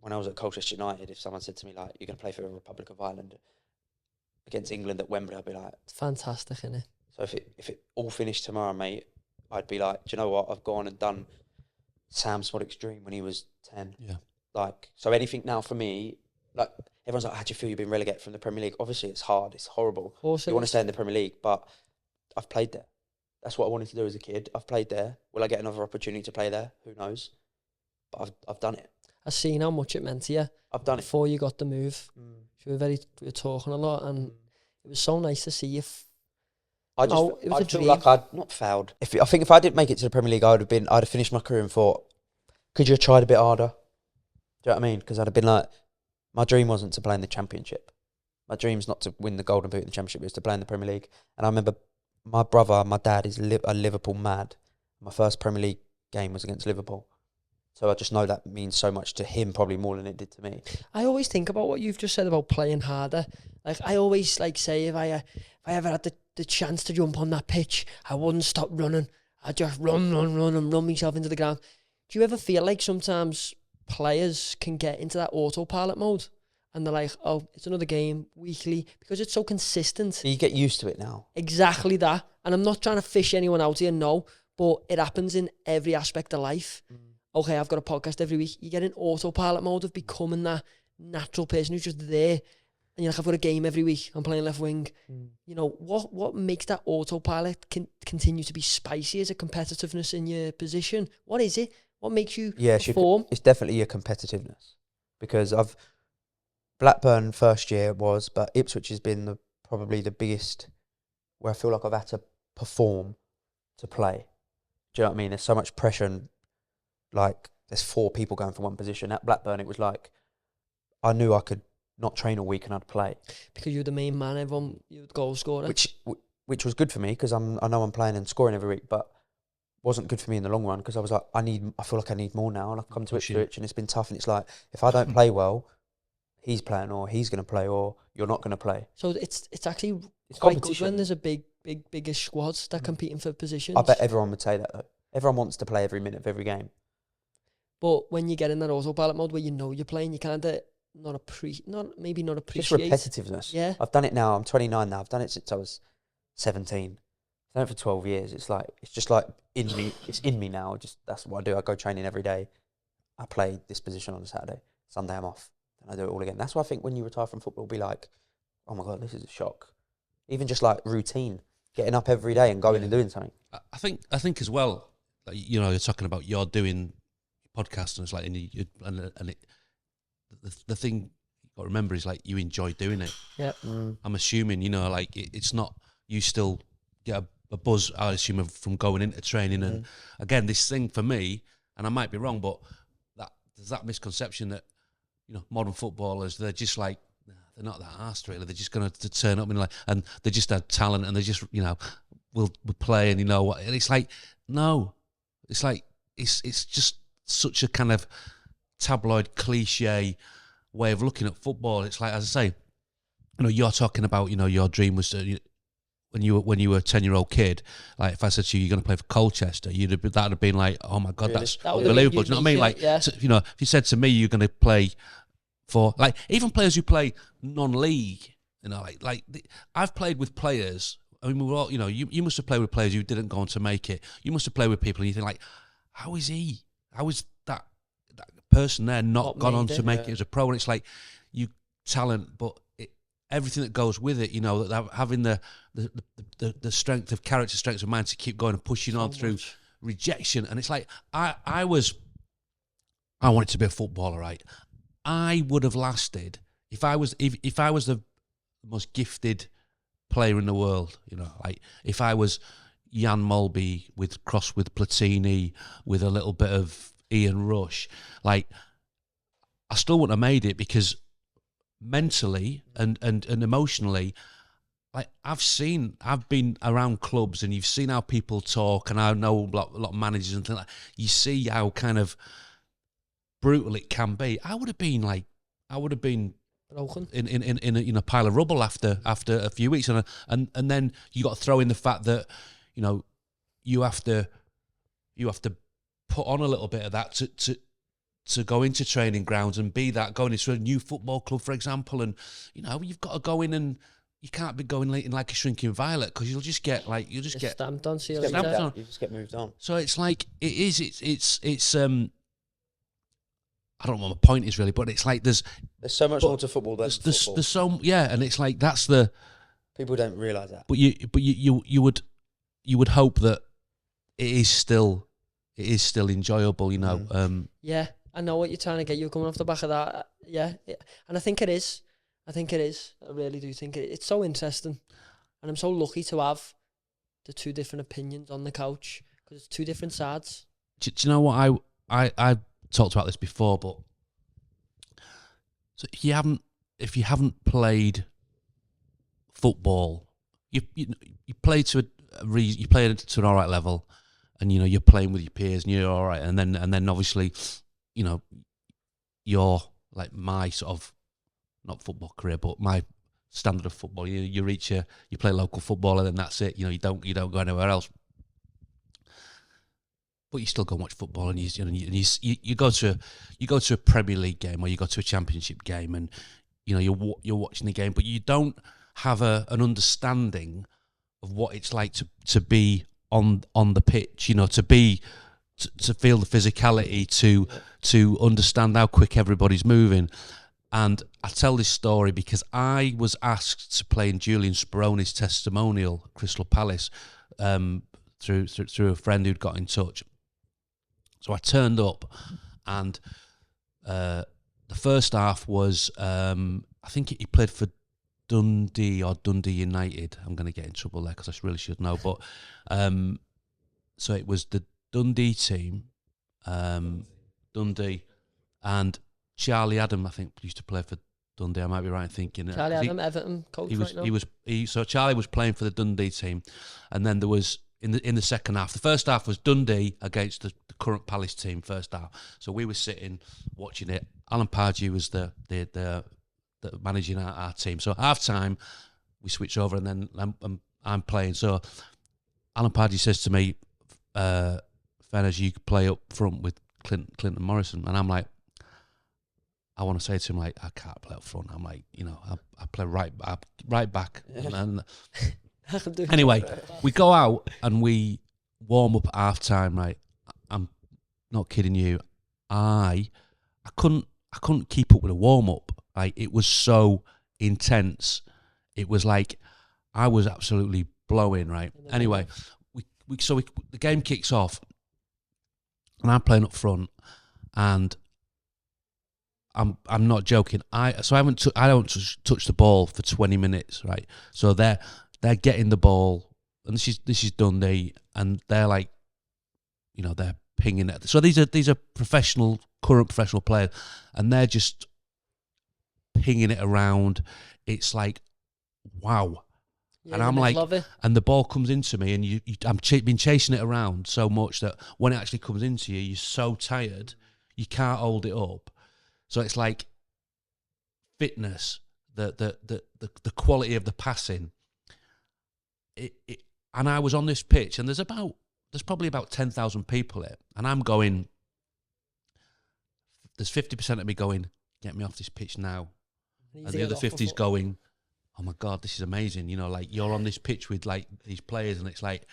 when I was at Colchester United, if someone said to me like, "You're going to play for the Republic of Ireland against England at Wembley," I'd be like, It's fantastic, isn't it? So if it all finished tomorrow, mate, I'd be like, "Do you know what? I've gone and done Sammie Szmodics' dream when he was 10. Yeah. Like, so anything now for me, like, everyone's like, "How do you feel you've been relegated from the Premier League?" Obviously, it's hard. It's horrible. You want to stay in the Premier League, but I've played there. That's what I wanted to do as a kid. I've played there. Will I get another opportunity to play there? Who knows? But I've done it. I've seen how much it meant to you. I've done before you got the move. it. We were talking a lot, and it was so nice to see you. I feel dream. like I'd not failed. I think if I didn't make it to the Premier League, I'd have finished my career and thought, could you have tried a bit harder? Do you know what I mean? Because I'd have been like, my dream wasn't to play in the Championship. My dream's not to win the Golden Boot in the Championship. It was to play in the Premier League. And I remember my brother, my dad is a Liverpool mad. My first Premier League game was against Liverpool. So I just know that means so much to him, probably more than it did to me. I always think about what you've just said about playing harder. Like, I always say, if I ever had the chance to jump on that pitch, I wouldn't stop running. I'd just run and run myself into the ground. Do you ever feel like sometimes players can get into that autopilot mode and they're like, "Oh, it's another game weekly," because it's so consistent? You get used to it now. Exactly that. And I'm not trying to fish anyone out here, no, but it happens in every aspect of life. Okay, I've got a podcast every week. You get in autopilot mode of becoming that natural person who's just there. And you're like, "I've got a game every week. I'm playing left wing." You know, what makes that autopilot continue to be spicy as a competitiveness in your position? What is it? What makes you perform? It's definitely your competitiveness. Because Blackburn first year was, but Ipswich has been probably the biggest where I feel like I've had to perform to play. Do you know what I mean? There's so much pressure and like there's 4 people going for one position. At Blackburn, it was like I knew I could not train all week and I'd play. Because you're the main man, everyone, you're the goal scorer. Which was good for me because I know I'm playing and scoring every week, but wasn't good for me in the long run because I was like, I feel like I need more now, and I've come to Ipswich and it's been tough, and it's like, if I don't play well, he's playing or he's going to play or you're not going to play. So it's actually quite good when there's a bigger squads that are competing for positions. I bet everyone would say that though. Everyone wants to play every minute of every game. But when you get in that autopilot mode where you know you're playing, you kind of not appreciate. Just repetitiveness. Yeah. I've done it now. I'm 29 now. I've done it since I was 17. I've done it for 12 years. It's just like in me. It's in me now. That's what I do. I go training every day. I play this position on a Saturday. Sunday I'm off. And I do it all again. That's why I think when you retire from football, it'll be like, oh my God, this is a shock. Even just like routine, getting up every day and going and doing something. I think as well, like, you know, you're talking about you're doing podcast and it's like, the thing you got to remember is like you enjoy doing it. Yeah. I'm assuming, you know, like it's not, you still get a buzz, I assume, from going into training. And again, this thing for me, and I might be wrong, but there's that misconception that, you know, modern footballers, they're just like, they're not that arsed really. They're just going to turn up and they just have talent and they just, you know, will play and you know what. And it's like, no, it's like, it's just such a kind of tabloid cliche way of looking at football. It's like, as I say, you know, you're talking about, you know, your dream was to when you were a 10-year-old kid, like if I said to you, you're going to play for Colchester, that'd have been like, oh my God, that's unbelievable. Do you know what I mean? Like, so, you know, if you said to me, you're going to play for, like, even players who play non-league, you know, I've played with players. I mean, we're all, you know, you must have played with players who didn't go on to make it. You must have played with people and you think like, how is that person there not gone on to make it as a pro? And it's like, you talent, but everything that goes with it, you know, that having the strength of character, strength of mind to keep going and pushing on through rejection. And it's like, I wanted to be a footballer, right? I would have lasted if I was the most gifted player in the world, you know, like if I was Jan Molby crossed with Platini with a little bit of Ian Rush, like I still wouldn't have made it, because mentally and emotionally, like I've been around clubs and you've seen how people talk, and I know a lot of managers and things like that. You see how kind of brutal it can be. I would have been broken in a pile of rubble after a few weeks, and then you got to throw in the fact that, you know, you have to put on a little bit of that to go into training grounds and be that, going into a new football club, for example, and you know you've got to go in, and you can't be going in like a shrinking violet, because you'll just get stamped on. You just get moved on. So it's like it's I don't know what my point is really, but it's like there's so much more to football than football. There's so, yeah, and it's like that's the people don't realise that. But you would hope that it is still enjoyable, you know. Yeah, I know what you're trying to get. You're coming off the back of that, yeah, and I think it is. I really do think it's so interesting, and I'm so lucky to have the two different opinions on the couch, because it's two different sides. Do you know what I talked about this before, but so if you haven't played football, you play to an all right level, and you know you're playing with your peers and you're all right, and then obviously, you know, you're like my sort of, not football career, but my standard of football. You play local football, and then that's it. You know, you don't go anywhere else. But you still go and watch football, and you go to a Premier League game, or you go to a Championship game, and you know you're watching the game, but you don't have an understanding of what it's like to be on the pitch. You know, to feel the physicality, to understand how quick everybody's moving. And I tell this story because I was asked to play in Julian Speroni's testimonial at Crystal Palace through a friend who'd got in touch. So I turned up, and the first half was, I think he played for Dundee or Dundee United. I'm going to get in trouble there because I really should know. But so it was the Dundee team, Dundee, and Charlie Adam, I think, used to play for Dundee. I might be right in thinking. Charlie Adam, Everton coach right now. So Charlie was playing for the Dundee team, and then there was in the second half. The first half was Dundee against the current Palace team. First half, so we were sitting watching it. Alan Pardew was the managing our team. So at half time, we switch over, and then I'm playing. So Alan Pardew says to me, "Fenners, you could play up front with Clinton Morrison," and I'm like, I want to say to him, like, I can't play up front. I'm like, you know, I play right back. And anyway, we go out and we warm up at half time, right? I'm not kidding you. I couldn't keep up with a warm up. Like, it was so intense. It was like I was absolutely blowing, right? Anyway, the game kicks off, and I'm playing up front, and I'm not joking. I don't touch the ball for 20 minutes, right? So they're getting the ball, and this is Dundee, and they're like, you know, they're pinging it. So these are current professional players, and they're just pinging it around. It's like, wow. Yeah, and I'm like, and the ball comes into me, and I'm been chasing it around so much that when it actually comes into you, you're so tired, you can't hold it up. So it's like fitness, the quality of the passing. and I was on this pitch, and there's probably about 10,000 people here, and I'm going. There's 50% of me going, get me off this pitch now, and the other 50's going, oh my God, this is amazing. You know, like you're on this pitch with like these players, and it's like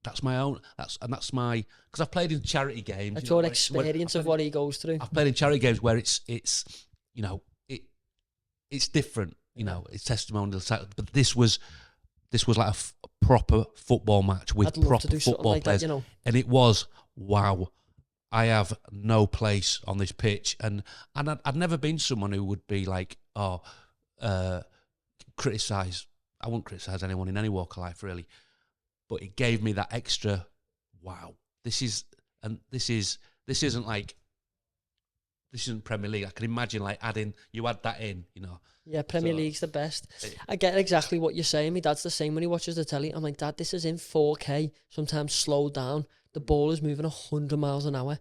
that's my, because I've played in charity games. That's your experience of what he goes through. I've played in charity games where it's you know, it's different, you know, it's testimonial, but this was like a proper football match with proper football like players, that, you know. And it was, wow, I have no place on this pitch, and I'd never been someone who would be like, criticise. I wouldn't criticise anyone in any walk of life, really. But it gave me that extra, wow, this isn't Premier League. I can imagine like you add that in, you know. Yeah, Premier League's the best. I get exactly what you're saying. My dad's the same when he watches the telly. I'm like, Dad, this is in 4K, sometimes slowed down. The ball is moving 100 miles an hour.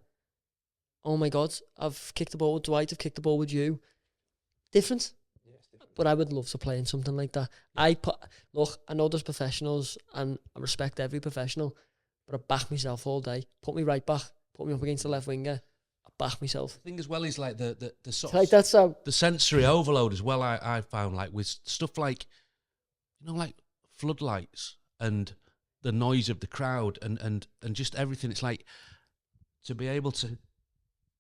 Oh my God, I've kicked the ball with Dwight, I've kicked the ball with you. Different. But I would love to play in something like that. Look, I know there's professionals, and I respect every professional, but I back myself all day. Put me right back, put me up against the left winger, I back myself. The thing as well is like the sort like that's how the sensory overload as well. I found like with stuff like, you know, like floodlights and the noise of the crowd and just everything. It's like to be able to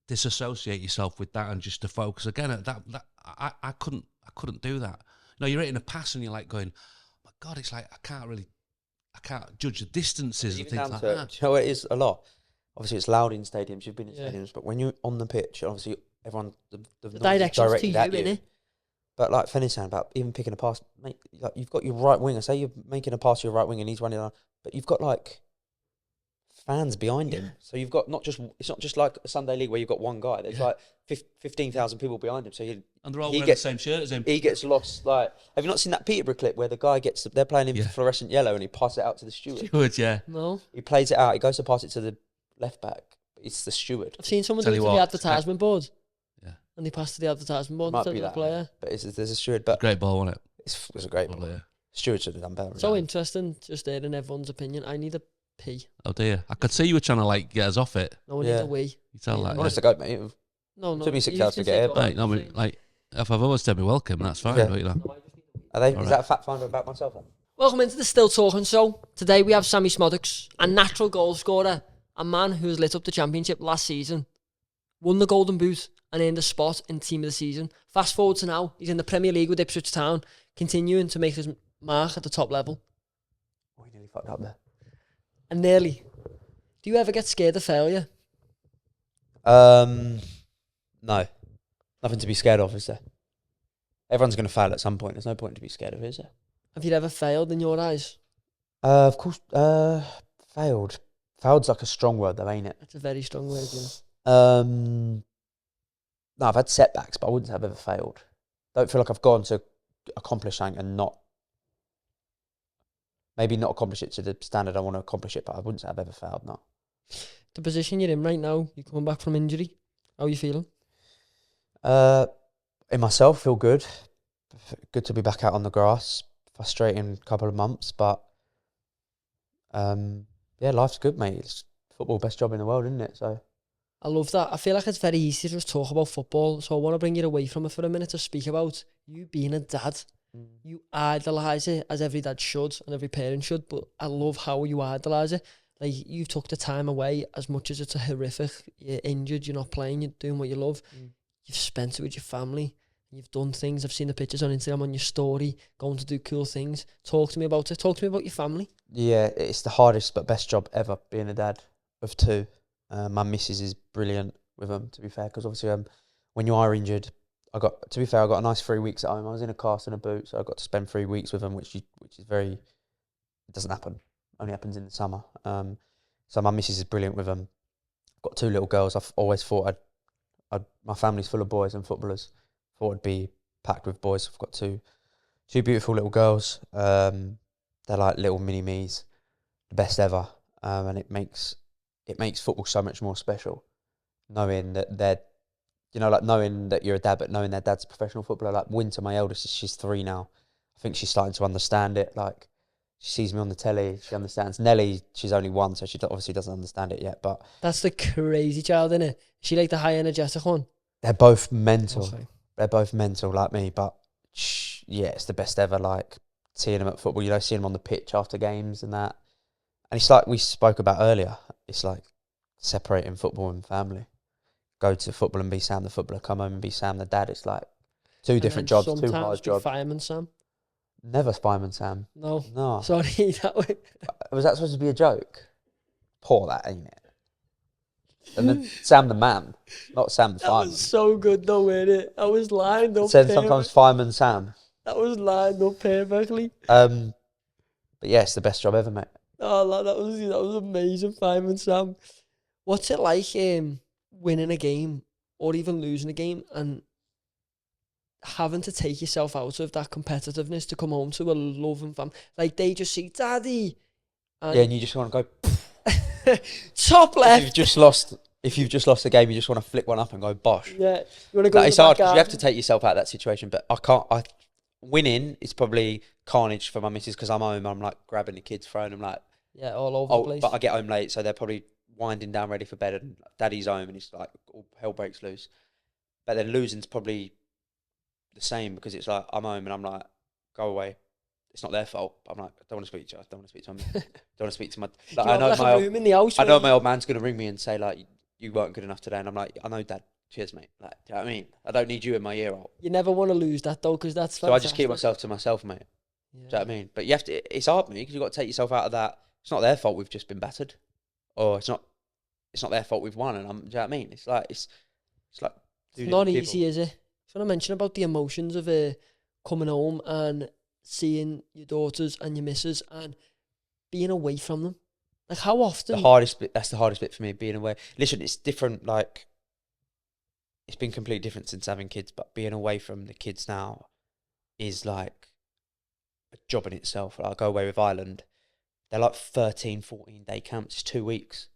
disassociate yourself with that and just to focus again at that I couldn't do that. You know, you're hitting a pass and you're like going, oh my God, it's like I can't judge the distances and things like that. Do you know what it is a lot? Obviously, it's loud in stadiums. You've been in stadiums, but when you're on the pitch, obviously everyone the direction's directed to at you, you. innit? But like Fenny's saying about even picking a pass, mate, like you've got your right winger. Say you're making a pass to your right wing and he's running on, but you've got like fans behind him. So you've got it's not just like a Sunday league where you've got one guy. There's like 15,000 people behind him. So and they're all wearing the same shirt as him. He gets lost. Like, have you not seen that Peterborough clip where the guy they're playing him fluorescent yellow and he passes it out to the steward? Yeah. No. He plays it out. He goes to pass it to the left back. It's the steward. I've seen someone do it to the advertisement board. Yeah. And they passed to the advertisement board instead of the player. But there's a steward. But great ball, wasn't it? It was a great ball. Yeah. Steward should have done better. So interesting, just hearing everyone's opinion. I need a pee. Oh dear. I could see you were trying to like get us off it. No, I need a wee. You tell like honest to God, mate. No. Took me 6 hours to get here. Right, no, like if I've always said me welcome, that's fine. But, you know. Is that a fact finder about myself then? Welcome into the Still Talking Show. Today we have Sammie Szmodics, a natural goal scorer, a man who has lit up the championship last season, won the Golden Boot and earned a spot in Team of the Season. Fast forward to now, he's in the Premier League with Ipswich Town, continuing to make his mark at the top level. Oh, he nearly fucked up there. And nearly. Do you ever get scared of failure? No. Nothing to be scared of, is there? Everyone's going to fail at some point. There's no point to be scared of, is there? Have you ever failed in your eyes? Of course. Failed. Failed's like a strong word, though, ain't it? That's a very strong word, yeah. No, I've had setbacks, but I wouldn't say I've ever failed. Don't feel like I've gone to accomplish something and maybe not accomplish it to the standard I want to accomplish it, but I wouldn't say I've ever failed, no. The position you're in right now, you're coming back from injury. How are you feeling? In myself, feel good. Good to be back out on the grass. Frustrating couple of months, but life's good, mate. It's football, best job in the world, isn't it? So I love that. I feel like it's very easy to just talk about football, so I want to bring you away from it for a minute to speak about you being a dad. You idolise it, as every dad should and every parent should, but I love how you idolise it. Like, you've took the time away, as much as it's a horrific, you're injured, you're not playing, you're doing what you love. You've spent it with your family. You've done things. I've seen the pictures on Instagram, on your story, going to do cool things. Talk to me about it. Talk to me about your family. Yeah, it's the hardest but best job ever, being a dad of two. My missus is brilliant with them, to be fair, because obviously when you are injured, I got a nice 3 weeks at home. I was in a cast and a boot, so I got to spend 3 weeks with them, which is very, it doesn't happen. Only happens in the summer. So my missus is brilliant with them. I've got 2 little girls. I've always thought my family's full of boys and footballers. Thought it'd be packed with boys. I've got two beautiful little girls. They're like little mini me's, the best ever. And it makes football so much more special, knowing that they're, knowing that you're a dad, but knowing their dad's a professional footballer. Like Winter, my eldest, she's 3 now. I think she's starting to understand it. Like, she sees me on the telly, she understands. Nelly, she's only 1, so she obviously doesn't understand it yet. But That's the crazy child, isn't it? She like the high energetic one. they're both mental. Okay. They're both mental like me. But yeah, it's the best ever. Like, seeing them at football, you know, seeing them on the pitch after games and that. And it's like we spoke about earlier. It's like separating football and family. Go to football and be Sam the footballer. Come home and be Sam the dad. It's like two different jobs, two hard jobs. Fireman Sam. Never Fireman Sam. No. Sorry, that way. Was that supposed to be a joke? Poor that, ain't it? And then Sam the man, not Sam the fireman. That was so good though, wasn't it? I was lined up. Said sometimes Fireman Sam. That was lined up perfectly. But yeah, it's the best job ever, mate. Oh, that was amazing, Fireman Sam. What's it like winning a game or even losing a game and having to take yourself out of that competitiveness to come home to a loving family? Like, they just see Daddy. And you just want to go top left. If you've just lost a game, you just want to flick one up and go bosh. Yeah, you want to go. It's hard because you have to take yourself out of that situation. But winning is probably carnage for my missus because I'm home. I'm like grabbing the kids, throwing them like all over the place. But I get home late, so they're probably winding down, ready for bed, and Daddy's home, and it's like all hell breaks loose. But then losing's probably the same because it's like I'm home and I'm like, go away. It's not their fault. I'm like, I don't want to speak to you. I don't want to speak to them. Don't want to speak to my. Like, I know my old man's gonna ring me and say like, you weren't good enough today, and I'm like, I know, Dad. Cheers, mate. Like, do you know what I mean? I don't need you in my ear hole. You never want to lose that though, because that's fantastic. So I just keep myself to myself, mate. Yeah. Do you know what I mean? But you have to. It's hard, mate, because you've got to take yourself out of that. It's not their fault we've just been battered, or it's not their fault we've won. And do you know what I mean? It's like it's not easy, is it? So I mentioned about the emotions of coming home and seeing your daughters and your missus and being away from them. Like, how often? That's the hardest bit for me, being away. Listen, it's different. Like, it's been completely different since having kids, but being away from the kids now is like a job in itself. Like, I go away with Ireland. They're like 13, 14-day camps, 2 weeks.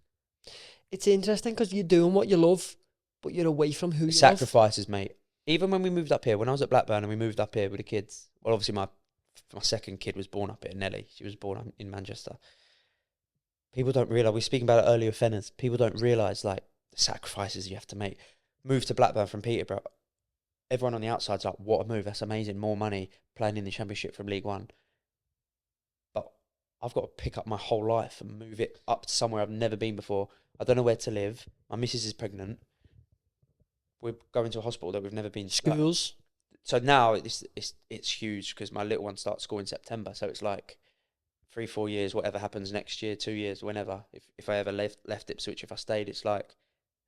It's interesting because you're doing what you love, but you're away from who you sacrifices, mate. Even when we moved up here, when I was at Blackburn and we moved up here with the kids, well, obviously my second kid was born up here, Nelly. She was born in Manchester. People don't realise, we were speaking about it earlier with Fenners, people don't realise like the sacrifices you have to make. Move to Blackburn from Peterborough. Everyone on the outside's like, what a move, that's amazing, more money, playing in the Championship from League One. But I've got to pick up my whole life and move it up to somewhere I've never been before. I don't know where to live. My missus is pregnant. We're going to a hospital that we've never been to. Schools. So now it's huge because my little one starts school in September. So it's like 3-4 years, whatever happens next year, 2 years, whenever. If I ever left Ipswich, if I stayed, it's like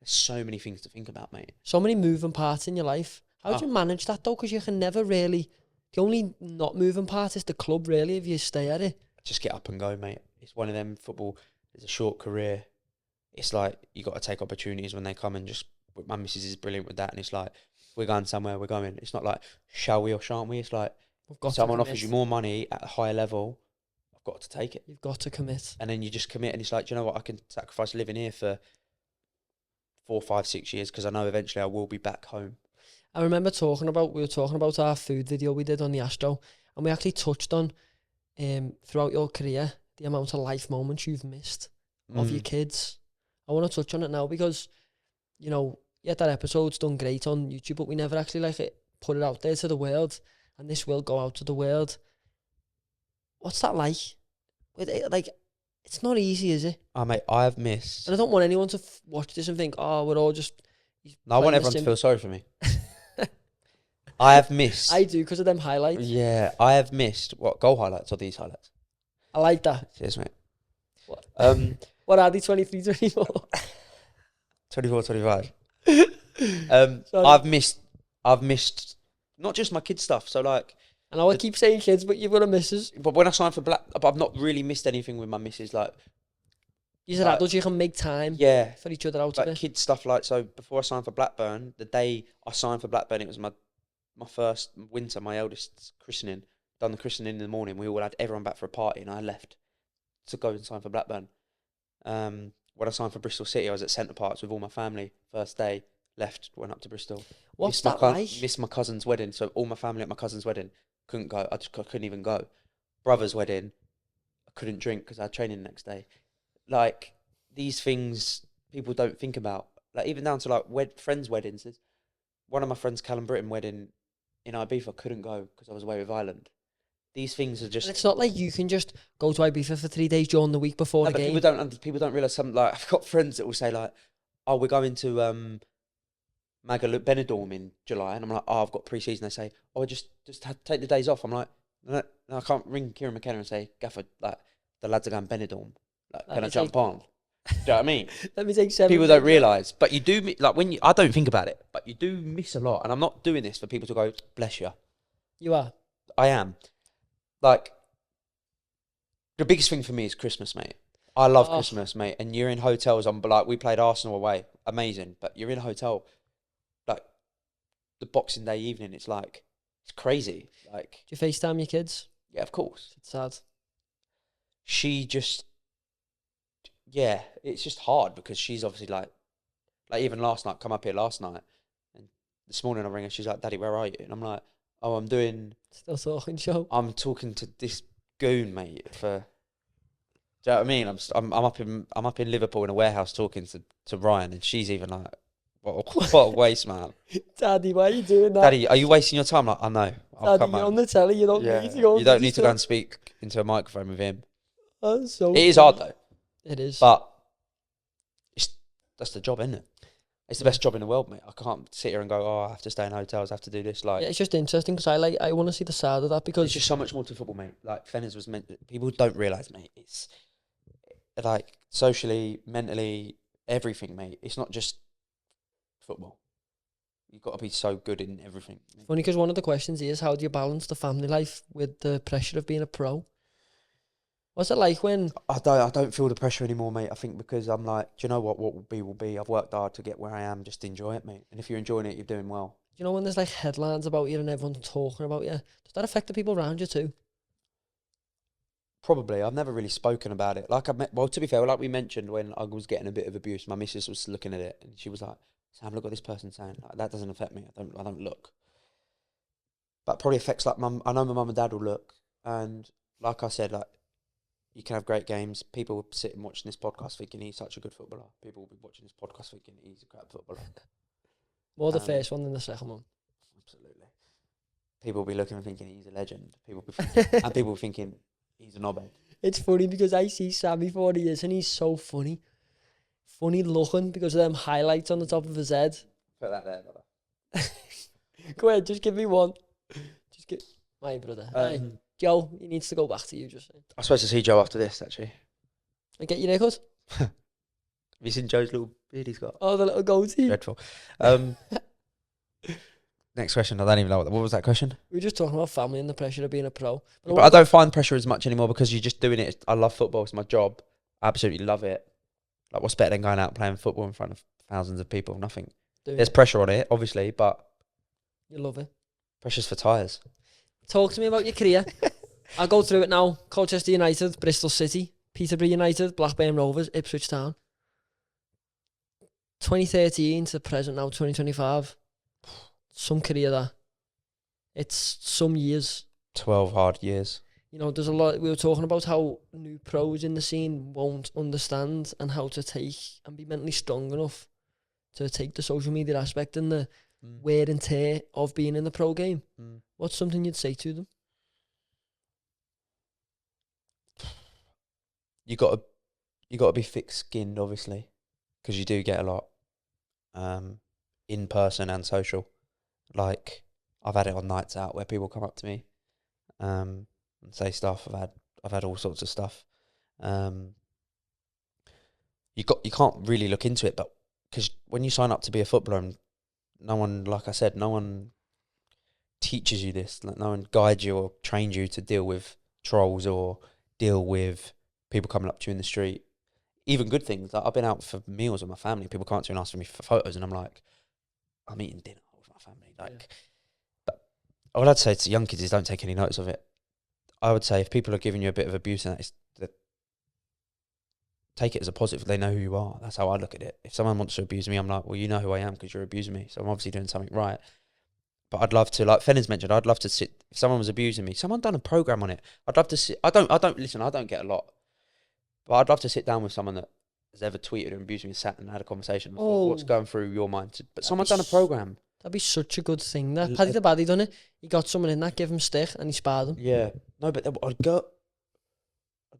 there's so many things to think about, mate. So many moving parts in your life. How do you manage that though? Because you can never really. The only not moving part is the club, really. If you stay at it, just get up and go, mate. It's one of them. Football is a short career. It's like you got to take opportunities when they come and just. My missus is brilliant with that, and it's like if we're going somewhere, we're going. It's not like shall we or shan't we? It's like if someone offers you more money at a higher level, I've got to take it. You've got to commit, and then you just commit, and it's like, do you know what? I can sacrifice living here for 4, 5, 6 years because I know eventually I will be back home. I remember we were talking about our food video we did on the Astro, and we actually touched on throughout your career the amount of life moments you've missed of your kids. I want to touch on it now because, you know, yeah, that episode's done great on YouTube, but we never actually put it out there to the world, and this will go out to the world. What's that like? It's not easy, is it? Oh, mate, I have missed. And I don't want anyone to watch this and think, oh, we're all just. No, I want everyone to feel sorry for me. I have missed. I do because of them highlights. Yeah, I have missed. What, goal highlights or these highlights? I like that. Cheers, mate. What? What are they? 23, 24? 24, 25. I've missed not just my kids stuff. So like, I know I keep saying kids, but you've got a missus. But when I signed for I've not really missed anything with my missus. Like, you're adults, you can make time. Yeah, for each other out like of it. Kids stuff. Like, so before I signed for Blackburn, the day I signed for Blackburn, it was my first winter, my eldest's christening. Done the christening in the morning. We all had everyone back for a party, and I left to go and sign for Blackburn. When I signed for Bristol City, I was at Centre Parks with all my family. First day, left, went up to Bristol. What's that like? Missed my cousin's wedding, so all my family at my cousin's wedding. couldn't go. I couldn't even go. Brother's wedding, I couldn't drink because I had training the next day. Like, these things people don't think about. Like, even down to like friends' weddings. One of my friends, Callum Britton, wedding in Ibiza, couldn't go because I was away with Ireland. These things are just. And it's not like you can just go to Ibiza for 3 days during the week before the game. People don't realize something. Like, I've got friends that will say like, "Oh, we're going to Magaluf Benidorm in July," and I'm like, "Oh, I've got pre-season." They say, "Oh, I just take the days off." I'm like, no, I can't ring Kieran McKenna and say, "Gaffer, like the lads are going Benidorm. Like, can I jump on?" Do you know what I mean? Let me take 7 People don't realise, but you do, like, I don't think about it, but you do miss a lot. And I'm not doing this for people to go, bless you. You are. I am. Like, the biggest thing for me is Christmas, mate. I love Christmas, mate. And you're in hotels. Like, we played Arsenal away. Amazing. But you're in a hotel, like, the Boxing Day evening, it's like, it's crazy. Like, Do you FaceTime your kids? yeah, of course. It's sad. She just, yeah, it's just hard because she's obviously like even last night, come up here last night, and this morning I ring her, she's like, "Daddy, where are you?" And I'm like, "Oh, I'm doing Still talking show. I'm talking to this goon, mate, for." Do you know what I mean? I'm up in Liverpool in a warehouse talking to Ryan, and she's even like, what a waste, man. Daddy, why are you doing that? Daddy, are you wasting your time? Like, I know. I'll Daddy, come you're home. on the telly, you don't need to go. You don't need to go and speak into a microphone with him. That's so It is hard though. It is. But that's the job, isn't it? It's the best job in the world, mate. I can't sit here and go, "Oh, I have to stay in hotels, I have to do this." Like, yeah, it's just interesting because I want to see the side of that because there's just so much more to football, mate. Like, Fenners was meant. People don't realise, mate. It's like socially, mentally, everything, mate. It's not just football. You've got to be so good in everything. Funny because one of the questions is, how do you balance the family life with the pressure of being a pro? What's it like when... I don't feel the pressure anymore, mate. I think because I'm like, do you know what will be will be. I've worked hard to get where I am. Just enjoy it, mate. And if you're enjoying it, you're doing well. Do you know when there's like headlines about you and everyone's talking about you? Does that affect the people around you too? Probably. I've never really spoken about it. Like, well, to be fair, like we mentioned, when I was getting a bit of abuse, my missus was looking at it and she was like, "Sam, look what this person's saying. Like, that doesn't affect me. I don't look." But probably affects, like, mum. I know my mum and dad will look, and like I said, like, you can have great games. People will sit and watching this podcast thinking he's such a good footballer. People will be watching this podcast thinking he's a crap footballer. More the first one than the second one. Absolutely. People will be looking and thinking he's a legend. People will be thinking, and people thinking he's a knobhead. It's funny because I see Sammie for what he is and he's so funny. Funny looking because of them highlights on the top of his head. Put that there, brother. Go ahead, just give me one. Just give my brother. Hey, Joe, he needs to go back to you, just saying. I'm supposed to see Joe after this, actually. And get your haircut? Have you seen Joe's little beard he's got? Oh, the little goatee. Dreadful. Next question. I don't even know what was that question. We were just talking about family and the pressure of being a pro. But I don't find pressure as much anymore because you're just doing it. I love football. It's my job. I absolutely love it. Like, what's better than going out and playing football in front of thousands of people? Nothing. There's pressure on it, obviously, but... You love it. Pressure's for tyres. Talk to me about your career. I'll go through it now. Colchester United, Bristol City, Peterborough United, Blackburn Rovers, Ipswich Town. 2013 to the present now, 2025. Some career there. It's some years. 12 hard years. You know, there's a lot. We were talking about how new pros in the scene won't understand and how to take and be mentally strong enough to take the social media aspect and the wear and tear of being in the pro game. What's something you'd say to them? You got to be thick-skinned, obviously, because you do get a lot in person and social. Like, I've had it on nights out where people come up to me and say stuff. I've had all sorts of stuff. You can't really look into it, but because when you sign up to be a footballer, and no one, like I said, no one teaches you this. Like, no one guides you or trains you to deal with trolls or deal with people coming up to you in the street. Even good things. Like, I've been out for meals with my family. People come up to me and ask me for photos, and I'm like, I'm eating dinner with my family. Like, but what I'd say to young kids is don't take any notice of it. I would say if people are giving you a bit of abuse, and that take it as a positive. They know who you are. That's how I look at it. If someone wants to abuse me, I'm like, well, you know who I am because you're abusing me. So I'm obviously doing something right. but I'd love to, like Fennon's mentioned, I'd love to sit, if someone was abusing me, someone done a program on it, I'd love to sit, I don't listen, I don't get a lot, but I'd love to sit down with someone that has ever tweeted and abused me and sat and had a conversation. What's going through your mind? But someone's done a program. That'd be such a good thing. That Paddy the Baddy done it. He got someone in that, gave him stick, and he sparred him. Yeah. No, but a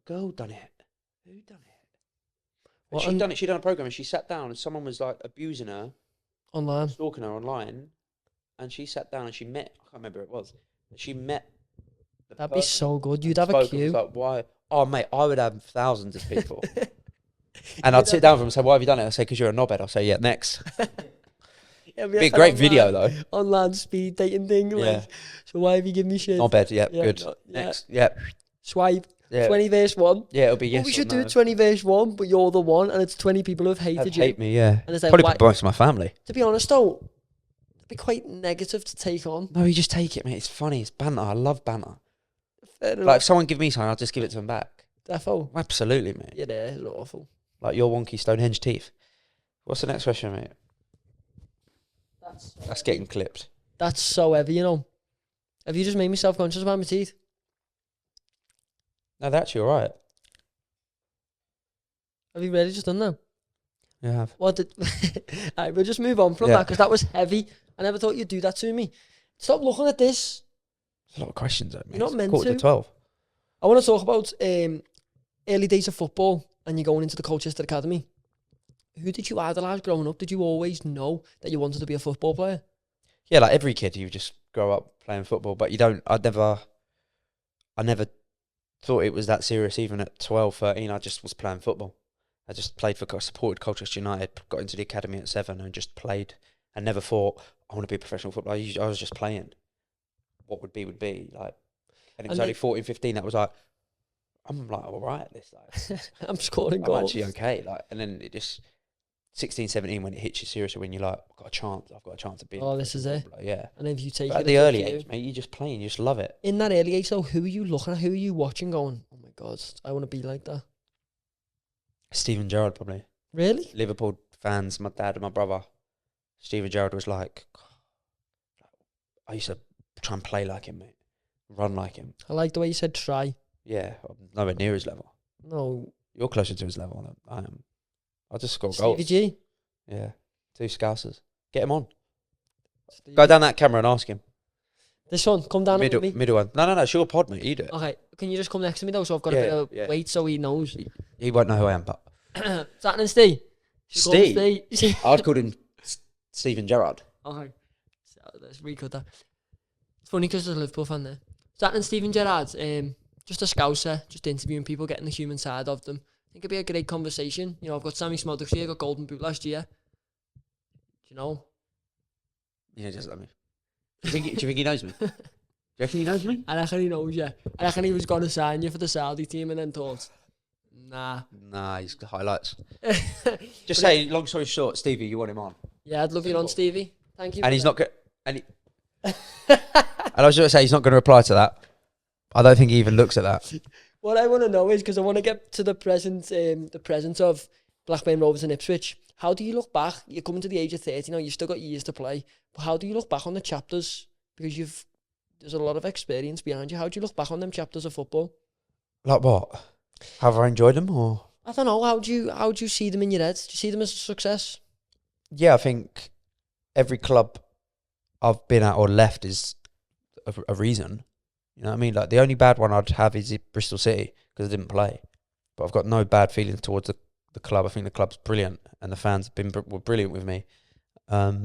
girl done it. Who done it? She done it. She done a program, and she sat down, and someone was like abusing her online, stalking her online, and she sat down and she met. I can't remember who it was. She met. That'd be so good. You'd have a queue. Like, why? Oh, mate, I would have thousands of people. And I'd sit down with them and say, "Why have you done it?" I say, "Because you're a knobhead." I'll say, "Yeah, next." It'd be a great video though. Online speed dating thing. Like, so why have you given me shit? Knobhead, yeah, good. Next, yeah. Swipe. Yeah. 20 verse 1. Yeah, it'll be yes. We should do 20 verse 1, but you're the one, and it's 20 people who've hated you. Hate me, yeah. And it's like, probably most of my family. To be honest though, it'd be quite negative to take on. No, you just take it, mate. It's funny. It's banter. I love banter. Like if someone give me something, I'll just give it to them back. Defo. Absolutely, mate. Yeah, it's awful. Like your wonky Stonehenge teeth. What's the next question, mate? That's getting clipped. That's so heavy, you know. Have you just made me self-conscious about my teeth? No, they're actually alright. Have you really just done that? Yeah, I have. What did... Alright, we'll just move on from that, because that was heavy. I never thought you'd do that to me. Stop looking at this. There's a lot of questions, though, mate. You're not meant to. 12. I want to talk about early days of football, and you're going into the Colchester Academy. Who did you idolise growing up? Did you always know that you wanted to be a football player? Yeah, like every kid, you just grow up playing football, but you don't. I never thought it was that serious. Even at 12, 13, I just was playing football. I just played supported Colchester United, got into the academy at 7 and just played. And never thought I want to be a professional footballer. I was just playing. What would be like, and it was only 14, 15. That was like, I'm like all right at this. Like, I'm scoring I'm goals. actually okay. Like, and then it just 16, 17 when it hits you seriously, when you're like, I've got a chance to be. Oh, this is it. Yeah. And if you take but it at the early age, mate, you're just playing. You just love it. In that early age, though, who are you looking at? Who are you watching? Going, oh my god, I want to be like that. Steven Gerrard, probably. Really? Liverpool fans, my dad and my brother. Steven Gerrard was like, I used to try and play like him, mate. Run like him. I like the way you said try. Yeah, I'm nowhere near his level. No. You're closer to his level than I am. I'll just score Stevie goals. G. Yeah. 2 Scousers. Get him on. Stevie. Go down that camera and ask him. This one, come down with me. Middle one. No, it's your pod, mate. You do it. Okay, can you just come next to me though, so I've got a bit of weight so he knows. He won't know who I am, but... Satin and Steve. Steve? I'd call him Steven Gerrard. Okay. So let's recut that. It's funny because there's a Liverpool fan there. Satin and Steven Gerrard, just a scouser, just interviewing people, getting the human side of them. I think it'd be a great conversation. You know, I've got Sammie Szmodics here, got Golden Boot last year. Do you know? Yeah, just let me. Do you think he knows me? Do you reckon he knows me? I reckon he knows you. I reckon he was going to sign you for the Saudi team and then thought, nah. Nah, he's got highlights. Just say, long story short, Stevie, you want him on? Yeah, I'd love you on, Stevie. Thank you. And he's not going and I was going to say, he's not going to reply to that. I don't think he even looks at that. What I want to know is, because I want to get to the present of Blackburn Rovers and Ipswich. How do you look back? You're coming to the age of 30 now, you've still got years to play. But how do you look back on the chapters? Because there's a lot of experience behind you. How do you look back on them chapters of football? Like what? Have I enjoyed them, or? I don't know. How do you see them in your head? Do you see them as a success? Yeah, I think every club I've been at or left is a reason. You know what I mean? Like, the only bad one I'd have is Bristol City, because I didn't play. But I've got no bad feelings towards the club. I think the club's brilliant, and the fans were brilliant with me. But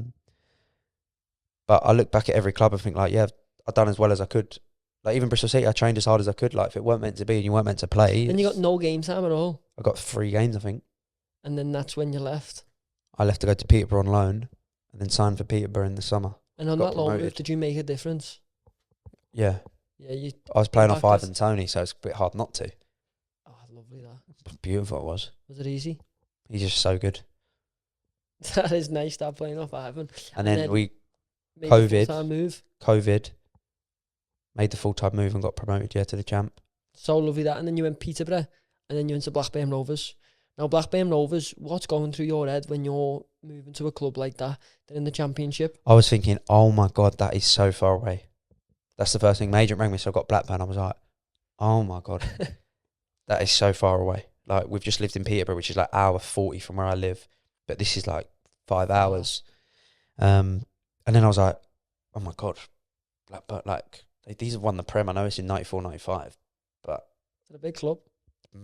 I look back at every club and think, like, yeah, I've done as well as I could. Like, even Bristol City, I trained as hard as I could. Like, if it weren't meant to be and you weren't meant to play... And you got no game time at all? I got 3 games, I think. And then that's when you left? I left to go to Peterborough on loan, and then signed for Peterborough in the summer. And on that loan move, did you make a difference? Yeah. Yeah, I was playing off Ivan Toney, so it's a bit hard not to. Oh, lovely that. Beautiful it was. Was it easy? He's just so good. That is nice, that playing off Ivan. And then we... COVID. Made the full-time move and got promoted, to the champ. So lovely that. And then you went Peterborough, and then you went to Blackburn Rovers. Now, Blackburn Rovers, what's going through your head when you're moving to a club like that? They're in the Championship. I was thinking, oh my God, that is so far away. That's the first thing. My agent rang me, so I got Blackburn. I was like, oh my God, that is so far away. Like, we've just lived in Peterborough, which is like hour 40 from where I live, but this is like 5 hours. And then I was like, oh my God, Blackburn, like, these have won the Prem. I know it's in 94, 95, but It's a big club.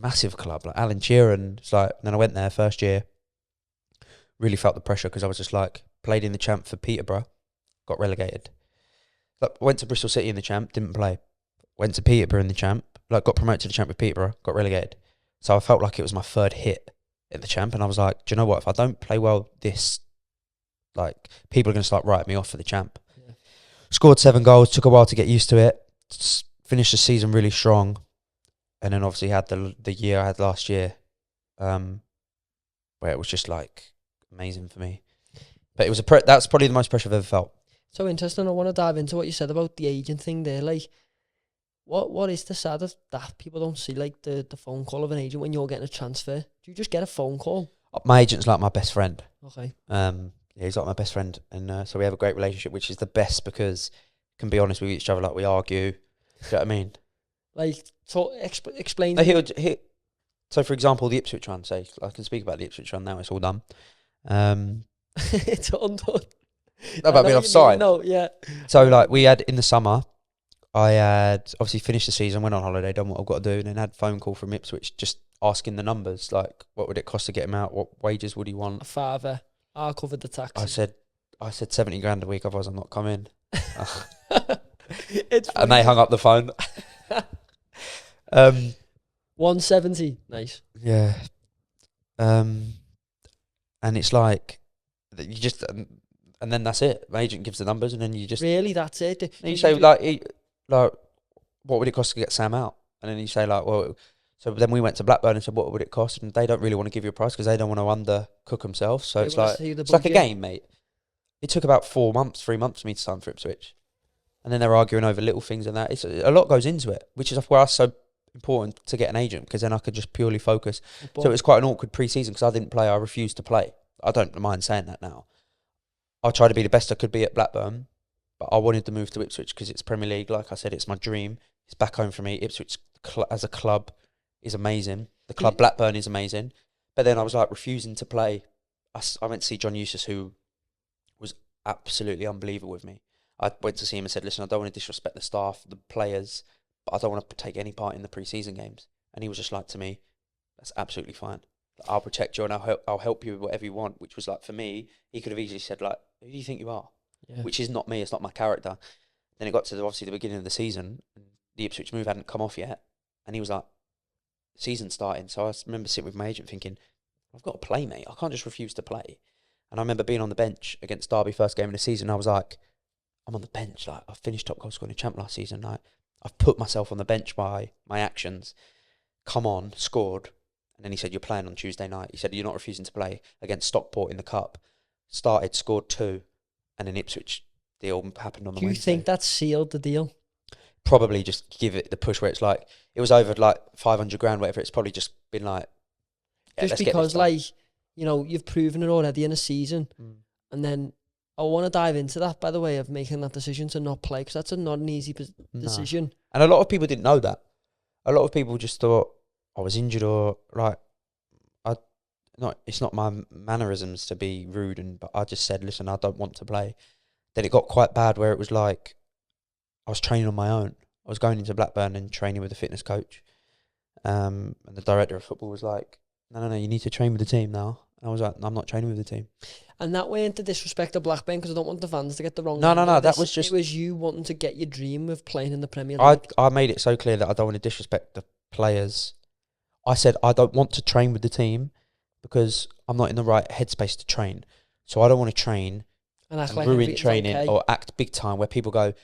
massive club. Like Alan Sheeran, it's like, and then I went there first year, really felt the pressure because I was just like, played in the champ for Peterborough, got relegated. Like, went to Bristol City in the champ, didn't play. Went to Peterborough in the champ, like got promoted to the champ with Peterborough, got relegated. So I felt like it was my third hit at the champ, and I was like, do you know what? If I don't play well this, like, people are going to start writing me off for the champ. Yeah. Scored 7 goals, took a while to get used to it, finished the season really strong, and then obviously had the year I had last year, where it was just like amazing for me. But it was that's probably the most pressure I've ever felt. So interesting. I want to dive into what you said about the agent thing there. Like, what is the sad of that people don't see, like, the phone call of an agent when you're getting a transfer? Do you just get a phone call? My agent's like my best friend. Okay. Yeah, he's like my best friend, and so we have a great relationship, which is the best because we can be honest with each other. Like, we argue. Do you know what I mean? Like, so explain. So, for example, the Ipswich run. Say, I can speak about the Ipswich run now. It's all done. It's undone. About being offside. No, yeah. So, like, we had in the summer, I had obviously finished the season, went on holiday, done what I've got to do, and then had a phone call from Ipswich just asking the numbers, like, what would it cost to get him out? What wages would he want? A father. I covered the taxi. I said 70 grand a week, otherwise I'm not coming. It's and they hung up the phone. 170. Nice. Yeah. And it's like, you just, and then that's it. My agent gives the numbers, and then you just Really, that's it. And you say like, what would it cost to get Sam out? And then you say like, well, so then we went to Blackburn and said, what would it cost? And they don't really want to give you a price because they don't want to undercook themselves. So it's like a game, mate. It took about 3 months for me to sign for Ipswich, and then they're arguing over little things and that. It's a lot goes into it, which is why it's so important to get an agent, because then I could just purely focus. So it was quite an awkward pre-season because I didn't play. I refused to play. I don't mind saying that now. I tried to be the best I could be at Blackburn, but I wanted to move to Ipswich because it's Premier League. Like I said, it's my dream. It's back home for me. Ipswich as a club is amazing. The club Blackburn is amazing. But then I was like refusing to play. I went to see John Eustace, who was absolutely unbelievable with me. I went to see him and said, listen, I don't want to disrespect the staff, the players, but I don't want to take any part in the pre-season games. And he was just like to me, that's absolutely fine. I'll protect you and I'll help you with whatever you want, which was like, for me, he could have easily said like, who do you think you are? Yeah. Which is not me, it's not my character. Then it got to obviously the beginning of the season, and the Ipswich move hadn't come off yet, and he was like, season's starting. So I remember sitting with my agent thinking, I've got to play, mate. I can't just refuse to play. And I remember being on the bench against Derby first game of the season. I was like, I'm on the bench. Like, I finished top goal scorer in the champ last season. Like, I've put myself on the bench by my actions. Come on, scored. And then he said, you're playing on Tuesday night. He said, you're not refusing to play against Stockport in the cup. Started, scored 2, and then Ipswich deal happened on the Wednesday. Do you think that sealed the deal? Probably just give it the push where it's like, it was over like 500 grand, whatever. It's probably just been like, yeah, just because, like, you know, you've proven it already in a season. And then I want to dive into that, by the way, of making that decision to not play, because that's not an easy decision. And a lot of people didn't know that. A lot of people just thought I was injured, or like, it's not my mannerisms to be rude, but I just said, listen, I don't want to play. Then it got quite bad where it was like, I was training on my own. I was going into Blackburn and training with a fitness coach. And the director of football was like, no, you need to train with the team now. And I was like, no, I'm not training with the team. And that went into disrespect of Blackburn, because I don't want the fans to get the wrong. No, that was just... It was you wanting to get your dream of playing in the Premier League. I made it so clear that I don't want to disrespect the players. I said, I don't want to train with the team because I'm not in the right headspace to train. So I don't want to train and like ruin training or act big time where people go,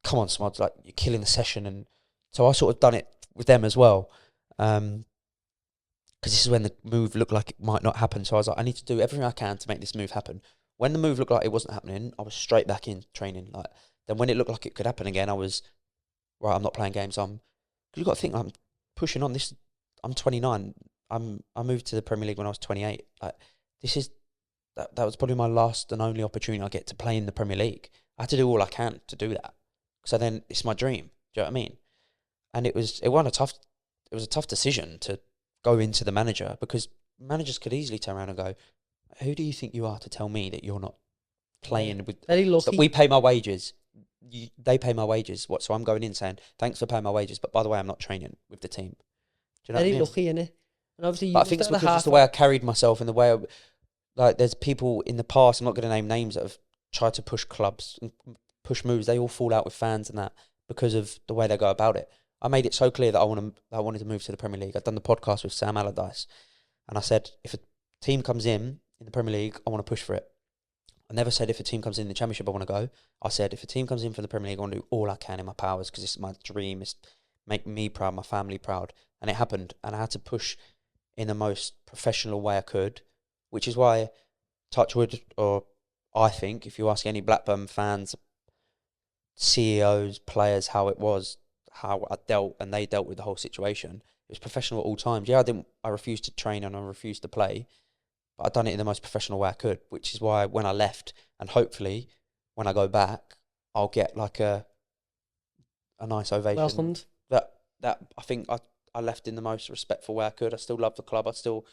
come on, Smods, like, you're killing the session. And so I sort of done it with them as well. Because this is when the move looked like it might not happen. So I was like, I need to do everything I can to make this move happen. When the move looked like it wasn't happening, I was straight back in training. Like, then when it looked like it could happen again, I was, right, I'm not playing games. Because you've got to think, I'm pushing on this. I'm 29. I moved to the Premier League when I was 28. Like, that was probably my last and only opportunity I get to play in the Premier League. I had to do all I can to do that. So then it's my dream. Do you know what I mean? And it was a tough decision to go into the manager, because managers could easily turn around and go, who do you think you are to tell me that you're not playing with... Very lucky. So we pay my wages. They pay my wages. So I'm going in saying, thanks for paying my wages, but by the way, I'm not training with the team. Do you know Very what I mean? lucky, innit? And obviously, But I think it's because it's the way I carried myself and the way like, there's people in the past, I'm not going to name names, that have tried to push clubs and push moves. They all fall out with fans and that because of the way they go about it. I made it so clear that I wanted to move to the Premier League. I'd done the podcast with Sam Allardyce, and I said, if a team comes in the Premier League, I want to push for it. I never said if a team comes in the Championship, I want to go. I said, if a team comes in for the Premier League, I want to do all I can in my powers, because it's my dream. It's make me proud, my family proud. And it happened, and I had to push in the most professional way I could, which is why, touchwood, or I think, if you ask any Blackburn fans, CEOs, players, how I dealt, and they dealt with the whole situation, it was professional at all times. Yeah, I refused to train and I refused to play, but I've done it in the most professional way I could, which is why when I left, and hopefully when I go back, I'll get like a nice ovation. Welcomed. That I think I left in the most respectful way I could. I still love the club. I still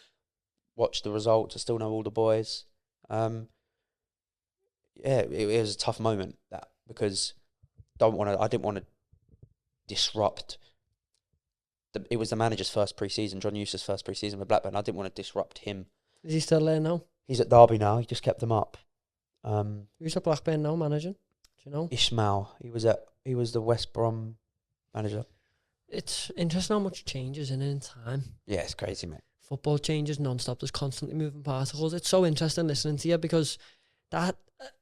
watch the results. I still know all the boys. Yeah, it was a tough moment, that, because I didn't want to disrupt. It was the manager's first pre-season, John Eustace's first pre-season with Blackburn. I didn't want to disrupt him. Is he still there now? He's at Derby now. He just kept them up. Who's at Blackburn now managing? Do you know? Ismail. He was the West Brom manager. It's interesting how much changes in time. Yeah, it's crazy, mate. Football changes non-stop. There's constantly moving particles. It's so interesting listening to you, because that...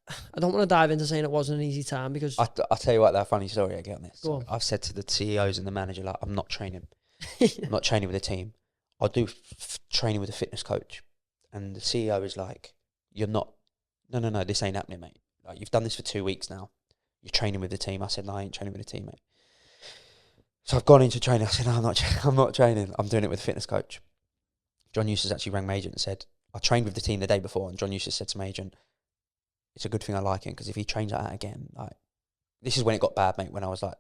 I don't want to dive into saying it wasn't an easy time, because... I'll tell you what, that funny story I get on this. Go on. I've said to the CEOs and the manager, like, I'm not training. I'm not training with a team. I'll do training with a fitness coach. And the CEO is like, you're not... No, this ain't happening, mate. Like, you've done this for 2 weeks now. You're training with the team. I said, no, I ain't training with the team, mate. So I've gone into training. I said, no, I'm not training. I'm doing it with a fitness coach. John Eustace actually rang my agent and said, I trained with the team the day before, and John Eustace said to my agent, it's a good thing I like him, because if he trains like that again, like, this is when it got bad, mate, when I was like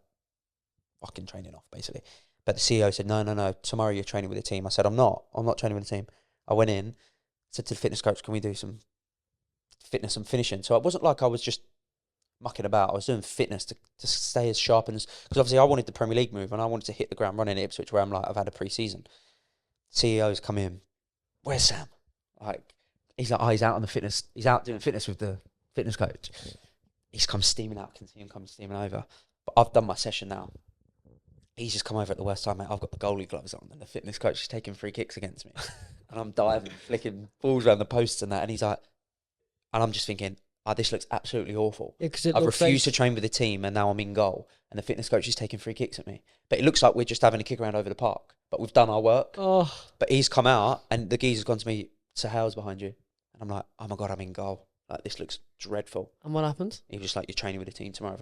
fucking training off, basically. But the CEO said, no, tomorrow you're training with the team. I said, I'm not training with the team. I went in, said to the fitness coach, can we do some fitness and finishing? So it wasn't like I was just mucking about. I was doing fitness to stay as sharp, and because obviously I wanted the Premier League move, and I wanted to hit the ground running at Ipswich, where I'm like, I've had a pre-season. CEOs come in, where's Sam? Like, he's like, he's out doing fitness with the fitness coach. He's come steaming out. I can see him come steaming over. But I've done my session now. He's just come over at the worst time, mate. I've got the goalie gloves on, and the fitness coach is taking free kicks against me. And I'm diving, flicking balls around the posts and that. And he's like, and I'm just thinking, this looks absolutely awful. Yeah, I've refused to train with the team, and now I'm in goal, and the fitness coach is taking free kicks at me. But it looks like we're just having a kick around over the park. But we've done our work. Oh. But he's come out, and the geezer's gone to me, Sahal's behind you. And I'm like, oh my God, I'm in goal. Like, this looks dreadful. And what happened? He was just like, you're training with the team tomorrow.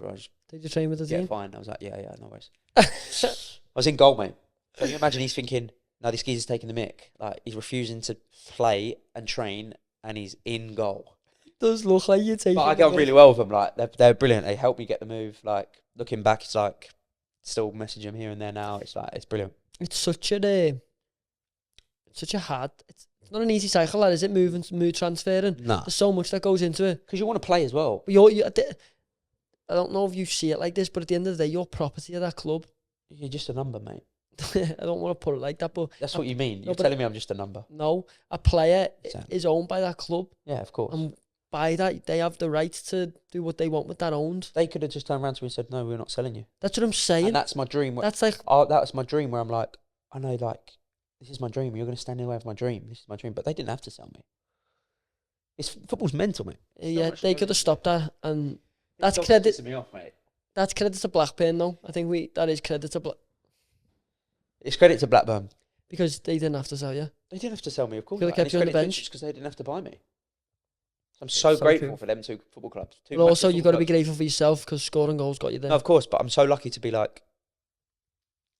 Did you train with the team? Yeah, fine. I was like, yeah, no worries. I was in goal, mate. So you imagine he's thinking, no, this geezer's taking the mick. Like, he's refusing to play and train, and he's in goal. It does look like you're taking. But I got really well with them. Like, they're brilliant. They helped me get the move. Like, looking back, it's like, still message him here and there now. It's like, it's brilliant. It's such a hard... It's not an easy cycle, that is it? Mood transferring. No. There's so much that goes into it. Because you want to play as well. But I don't know if you see it like this, but at the end of the day, you're property of that club. You're just a number, mate. I don't want to put it like that, but... That's what you mean. You're telling me I'm just a number. No, a player is owned by that club. Yeah, of course. And by that, they have the right to do what they want with that owned. They could have just turned around to me and said, no, we're not selling you. That's what I'm saying. And that's my dream. That's like... that was my dream, where I'm like, I know, like, this is my dream. You're going to stand in the way of my dream. This is my dream. But they didn't have to sell me. Football's mental, mate. Yeah, they could have stopped that, and that's credit. credit. Me off, mate. That's credit to Blackburn, though. I think that is credit to It's credit to Blackburn, because they didn't have to sell you. They didn't have to sell me, of course. Could have kept you on the bench because they didn't have to buy me. I'm so grateful for them two football clubs. But also, you've got to be grateful for yourself, because scoring goals got you there. No, of course, but I'm so lucky to be like,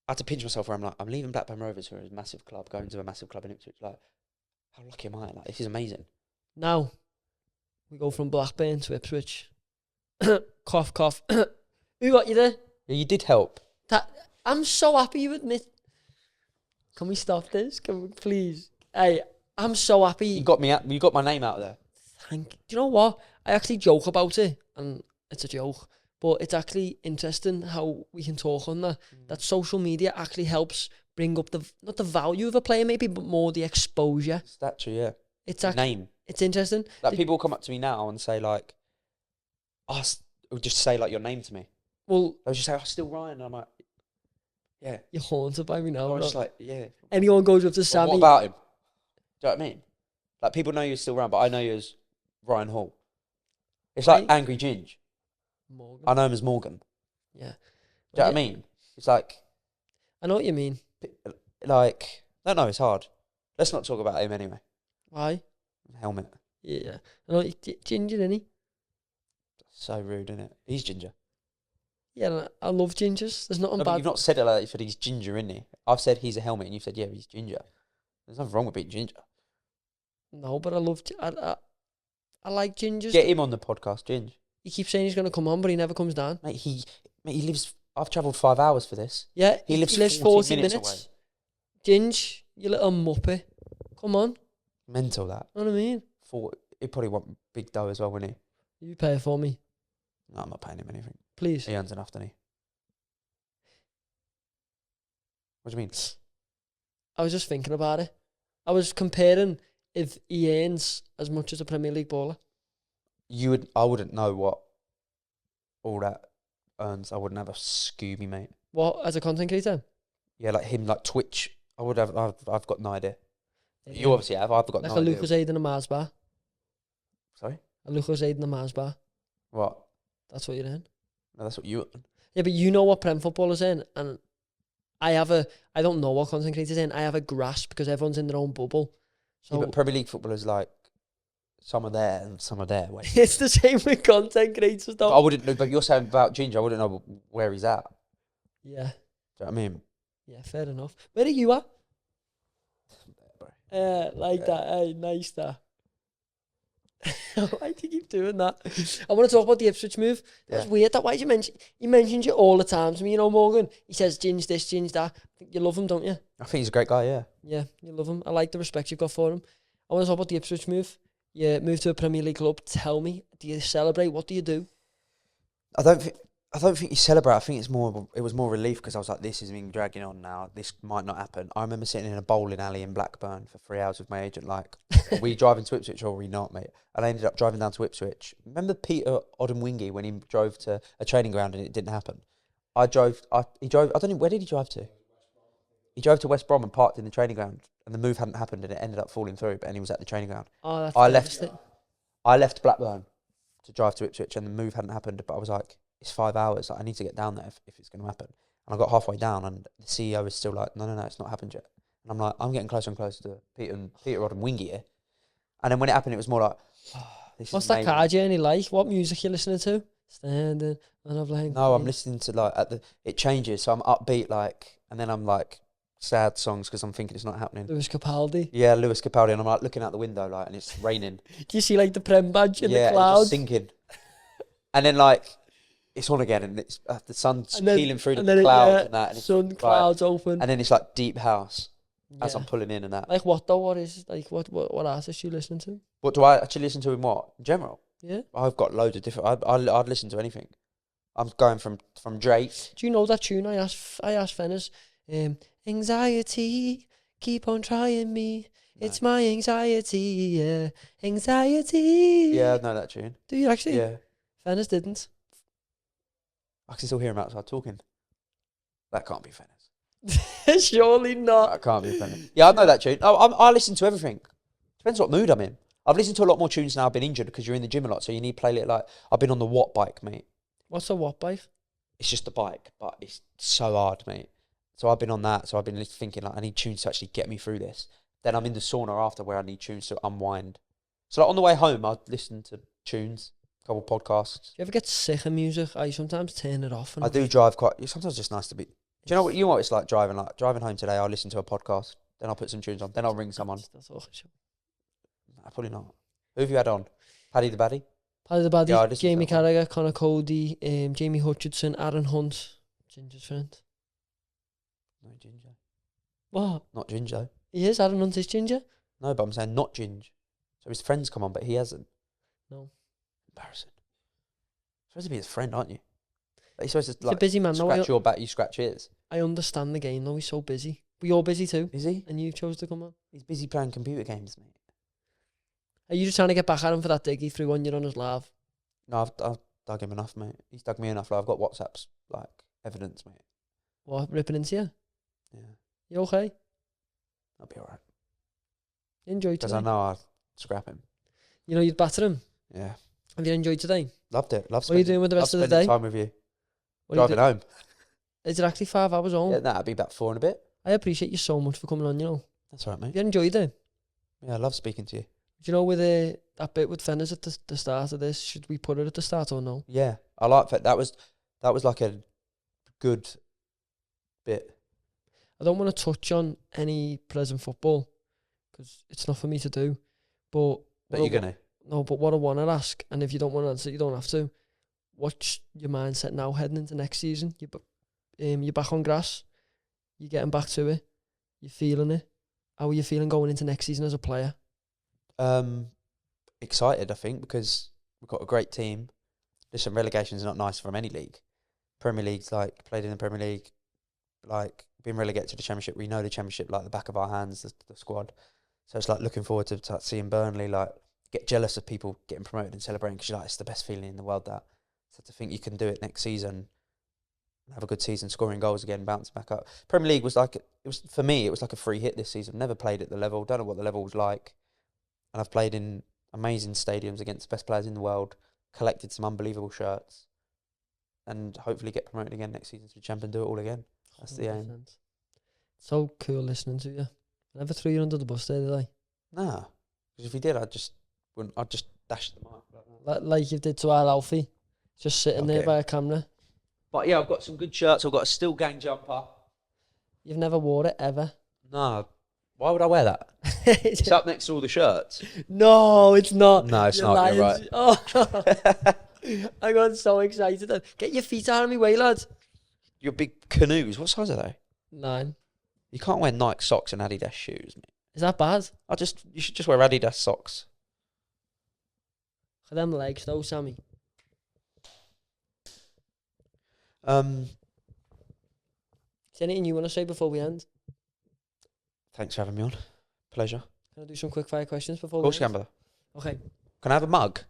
I had to pinch myself where I'm like, I'm leaving Blackburn Rovers, who are a massive club, going to a massive club in Ipswich. Like, how lucky am I? Like, this is amazing. Now, we go from Blackburn to Ipswich. Cough, cough. Who got you there? Yeah, you did help. I'm so happy you admit. Can we stop this? Can we, please? Hey, I'm so happy. You got me. You got my name out there. Do you know what? I actually joke about it, and it's a joke, but it's actually interesting how we can talk on that. That social media actually helps bring up not the value of a player maybe, but more the exposure. Stature, yeah. It's actually name. It's interesting. Like people come up to me now and say like, or just say like your name to me. Well, They'll just say, "Oh, Stillryan," and I'm like, "Yeah." You're haunted by me now. I'm just like, "Yeah." Anyone goes up to Well, Sammie. what about him? Do you know what I mean? Like people know you're Stillryan, but I know you as Ryan Hall. It's like Angry Ginge. Morgan. I know him as Morgan. Yeah. Do you know what I mean? It's like, I know what you mean. like, I don't know, it's hard. Let's not talk about him anyway. Why? Helmet. Yeah. I know Ginger, isn't he? So rude, isn't it? He's ginger. Yeah, I love gingers. There's nothing No, but bad. you've not said it like that. You said he's ginger, isn't he? I've said he's a helmet, and you've said, yeah, he's ginger. There's nothing wrong with being ginger. No, but I love. I like gingers. Get him on the podcast, Ginge. He keeps saying he's going to come on, but he never comes down. Mate, he lives. I've travelled 5 hours for this. Yeah, He lives 40 minutes minutes. Ginge, you little muppet. Come on. Mental that. You know what I mean? He'd probably want big dough as well, wouldn't he? You pay for me, No, I'm not paying him anything. please. He earns enough, doesn't he? What do you mean? I was just thinking about it. I was comparing if he earns as much as a Premier League baller. I wouldn't know what all that earns. I wouldn't have a Scooby, mate. What, as a content creator? Yeah, like him, like Twitch. I've got no idea. You obviously have. I've got like no a idea. Lucozade and a Mars bar. Sorry? A Lucozade and a Mars bar. What? That's what you're in. No, that's what you earn. Yeah, but you know what Prem footballers in, and I don't know what content creators in. I have a grasp because everyone's in their own bubble. So Yeah, but Premier League footballers, like, some are there and some are there. Wait. it's the same with content creators, though. I wouldn't know, but you're saying about Ginger, I wouldn't know where he's at. Yeah, Do you know what I mean? yeah, fair enough. Where are you at? Like that. Hey, nice that. Why do you keep doing that? I want to talk about the Ipswich move. That's weird. That why you mentioned you all the time to me. You know, Morgan. He says, "Ginge this, Ginge that." You love him, don't you? I think he's a great guy. Yeah. Yeah, you love him. I like the respect you've got for him. I want to talk about the Ipswich move. You moved to a Premier League club. Tell me, do you celebrate? What do you do? I don't think you celebrate. I think it was more relief because I was like, this is being dragging on now. This might not happen. I remember sitting in a bowling alley in Blackburn for 3 hours with my agent. Like, are we driving to Ipswich or are we not, mate? And I ended up driving down to Ipswich. Remember Peter Odemwingie when he drove to a training ground and it didn't happen? He drove. I don't know, where did he drive to? He drove to West Brom and parked in the training ground, and the move hadn't happened, and it ended up falling through. But he was at the training ground. Oh, that's I left Blackburn to drive to Ipswich, and the move hadn't happened. But I was like, it's 5 hours. Like, I need to get down there if it's going to happen. And I got halfway down, and the CEO was still like, no, it's not happened yet. And I'm like, I'm getting closer and closer to Peter Odemwingie here. And then when it happened, it was more like, this What's is that amazing. car journey like? What music you listening to? Standing on a blank. No, I'm listening to like it changes. So I'm upbeat, like, and then I'm like sad songs because I'm thinking it's not happening. Lewis Capaldi. Yeah, Lewis Capaldi, and I'm like looking out the window, like, and it's raining. Do you see like the Prem badge in the It's clouds? just sinking. And then like it's on again, and it's the sun's peeling through the clouds and that. And sun clouds open. And then it's like deep house as Yeah. I'm pulling in and that. Like what though? What is like what artist you listening to? What do I actually listen to in what? In general? Yeah. I've got loads of different. I'd listen to anything. I'm going from Drake. Do you know that tune I asked Fenners? Anxiety, keep on trying me. No. It's my anxiety, yeah. Anxiety. Yeah, I know that tune. Do you actually? Yeah. Fenners didn't. I can still hear him outside talking. That can't be Fenners. Surely not. That can't be Fenners. Yeah, I know that tune. I listen to everything. Depends what mood I'm in. I've listened to a lot more tunes now. I've been injured because you're in the gym a lot, so you need to play it like. I've been on the Watt bike, mate. What's a what bike? It's just a bike, but it's so hard, mate. So I've been on that. So I've been thinking like I need tunes to actually get me through this. Then I'm in the sauna after where I need tunes to unwind. So like on the way home, I'd listen to tunes, a couple podcasts. Do you ever get sick of music? I sometimes turn it off. And I do drive quite. Sometimes it's just nice to be Do you know what? You know what it's like driving? Like driving home today, I'll listen to a podcast, then I'll put some tunes on, then I'll ring someone. That's all. Sure. Nah, probably not. Who have you had on? Paddy the Baddie? Paddy the Baddie, Yeah, I listened to Jamie that one. Carragher, Connor Cody, Jamie Hutchinson, Aaron Hunt, Ginger's friend. No, Ginger. What? Not Ginger. He is, Aaron Hunt is Ginger? No, but I'm saying not Ginge. So his friends come on, but he hasn't. No. Embarrassing. You're supposed to be his friend, aren't you? Like, you're supposed to He's a busy man, though. scratch your back, you scratch his. I understand the game, though. He's so busy. But you're busy too, Is he? and you chose to come on. He's busy playing computer games, mate. Are you just trying to get back at him for that dig he threw on you on his live? No, I've dug him enough, mate. He's dug me enough. Like, I've got WhatsApps, like, evidence, mate. What, ripping into you? Yeah. You okay? I'll be alright. Enjoyed Because today? I know I'll scrap him. You know you'd batter him? Yeah. Have you enjoyed today? Loved it. Love What are you doing with the rest of the day? time with you. What are you Driving home. Is it actually 5 hours home? Yeah, that'd be about 4 and a bit. I appreciate you so much for coming on, you know. That's all right, mate. Have you enjoyed it? Yeah, I love speaking to you. Do you know with that bit with Fenners at the start of this, should we put it at the start or no? Yeah, I like that. That was like a good bit. I don't want to touch on any present football because it's not for me to do. But But you're gonna. No, but what I want to ask, and if you don't want to answer, you don't have to. What's your mindset now heading into next season? You're back on grass. You're getting back to it. You're feeling it. How are you feeling going into next season as a player? Excited, I think, because we've got a great team. Listen, relegation's not nice from any league. Premier League's like played in the Premier League, like being relegated to the Championship. We know the Championship like the back of our hands, the squad. So it's like looking forward to seeing Burnley like get jealous of people getting promoted and celebrating because you're like, it's the best feeling in the world. That so to think you can do it next season, have a good season, scoring goals again, bouncing back up. Premier League was like for me. It was like a free hit this season. Never played at the level. Don't know what the level was like, and I've played in amazing stadiums against the best players in the world. Collected some unbelievable shirts, and hopefully get promoted again next season to the champ and do it all again. That's the aim. 100%. So cool listening to you. I never threw you under the bus there, did I? Nah, because if we did, I'd just dash the mark. Like you did to our Alfie, just sitting there Okay. by a camera. But yeah, I've got some good shirts. I've got a Still Gang jumper. You've never wore it ever. Nah, why would I wear that? It's up next to all the shirts. No, it's not. No, it's You're not. You're lying. right. Oh, I got so excited. Then. Get your feet out of me way, lads. Your big canoes. What size are they? 9. You can't wear Nike socks and Adidas shoes, mate. Is that bad? You should just wear Adidas socks. Look at them legs though, Sammy. Thanks Is there anything you want to say before we end? for having me on. Pleasure. Can I do some quick fire questions before Of course, we you end? can, brother. Okay. Can I have a mug?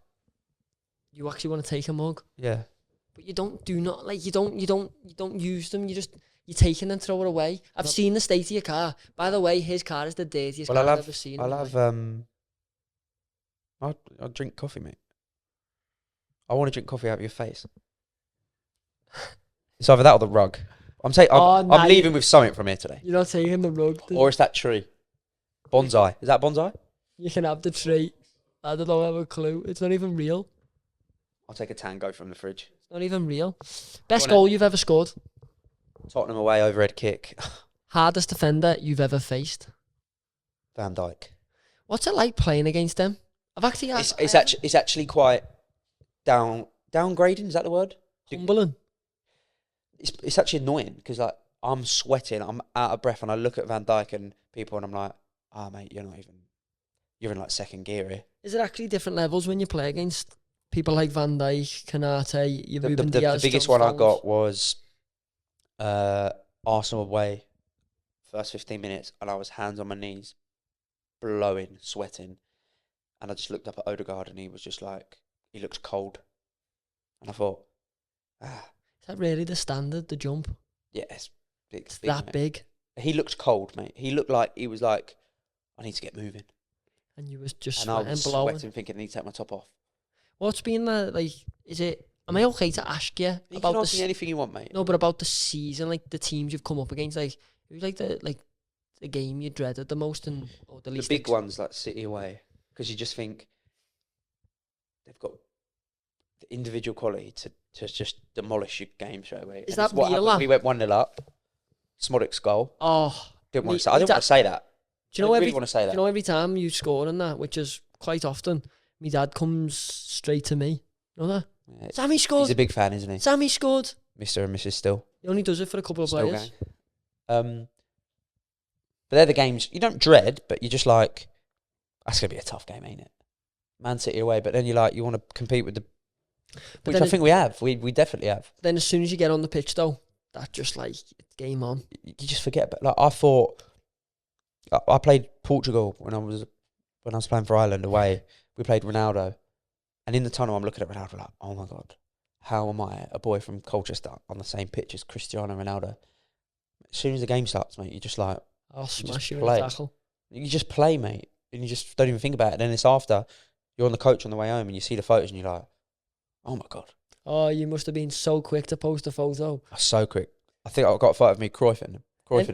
You actually want to take a mug, Yeah. but you don't use them. You're taking them, throw it away. I've seen the state of your car. By the way, his car is the dirtiest car I've ever seen. I'll drink coffee, mate. I want to drink coffee out of your face. It's either that or the rug. I'm leaving with something from here today. You're not taking the rug. Or it's that tree. Bonsai. Is that bonsai? You can have the tree. I don't have a clue. It's not even real. I'll take a tango from the fridge. It's not even real. Best on, goal you've ever scored. Tottenham away overhead kick. Hardest defender you've ever faced. Van Dijk. What's it like playing against them? I've actually It's actually quite downgrading. Is that the word? humbling. It's actually annoying because like I'm sweating, I'm out of breath, and I look at Van Dijk and people, and I'm like, mate, you're in like second gear here. Is it actually different levels when you play against people like Van Dijk, Kanate, The biggest one I got was Arsenal away, first 15 minutes, and I was hands on my knees, blowing, sweating, and I just looked up at Odegaard, and he was just like, he looked cold, and I thought, Is that really the standard, the jump? yeah, it's It's that big. He looked cold, mate. He looked like he was like, I need to get moving. And you was just And I sweating, was blowing. sweating, thinking I need to take my top off. What's been like, am I okay to ask you You about can ask me anything you want, mate. No, but about the season, like the teams you've come up against, like who's like the game you dreaded the most or the The least? big ones like City away, because you just think they've got the individual quality to just demolish your game straight away. Is And that it's what real, happened. We went 1-0 up, Szmodics goal. Oh, I didn't want to say that. Do you know I really want to say that. Do you know every time you score in that, which is quite often, my dad comes straight to me. You know that? Yeah, Sammie scored. He's a big fan, isn't he? Sammie scored. Mr. and Mrs. Still. He only does it for a couple of players. But they're the games you don't dread, but you're just like, that's gonna be a tough game, ain't it? Man City away, but then you want to compete with the, which I think we have. We definitely have. Then as soon as you get on the pitch, though, that's just like game on. You just forget. But like I thought, I played Portugal when I was playing for Ireland away. We played Ronaldo, and in the tunnel, I'm looking at Ronaldo like, oh my god, how am I, a boy from Colchester, on the same pitch as Cristiano Ronaldo? As soon as the game starts, mate, you're just like, I'll smash you in play. a tackle. You just play, mate, and you just don't even think about it. And then it's after you're on the coach on the way home, and you see the photos, and you're like, oh my god. Oh, you must have been so quick to post a photo. So quick. I think I got a photo of me Cruyffing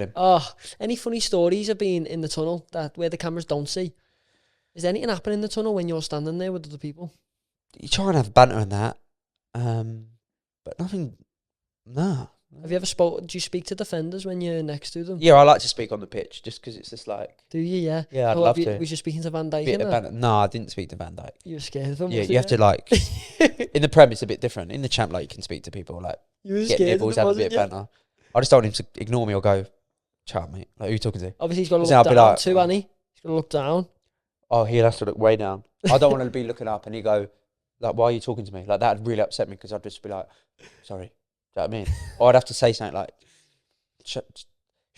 him. Oh, any funny stories of being in the tunnel that where the cameras don't see? Is anything happening in the tunnel when you're standing there with other people? You try and have banter and that, but nothing. Nah. Have you ever spoke? Do you speak to defenders when you're next to them? Yeah, I like to speak on the pitch just because it's just like. Do you? Yeah. Yeah, I'd love to. Was you speaking to Van Dijk? Bit of banter. No, I didn't speak to Van Dijk. You were scared of him. Yeah, you have to like. In the Prem, it's a bit different. In the Champ, like you can speak to people, like you were get scared nibbles, of him, have a bit of banter. I just told him to ignore me or go, chat, mate. Like, who are you talking to? Obviously, he's got to So I'll look be down like, too, hasn't he? He's got to look down. Oh, he'll have to look way down. I don't want to be looking up and he go, like, why are you talking to me? Like, that would really upset me because I'd just be like, sorry. Do you know what I mean? Or I'd have to say something like, shut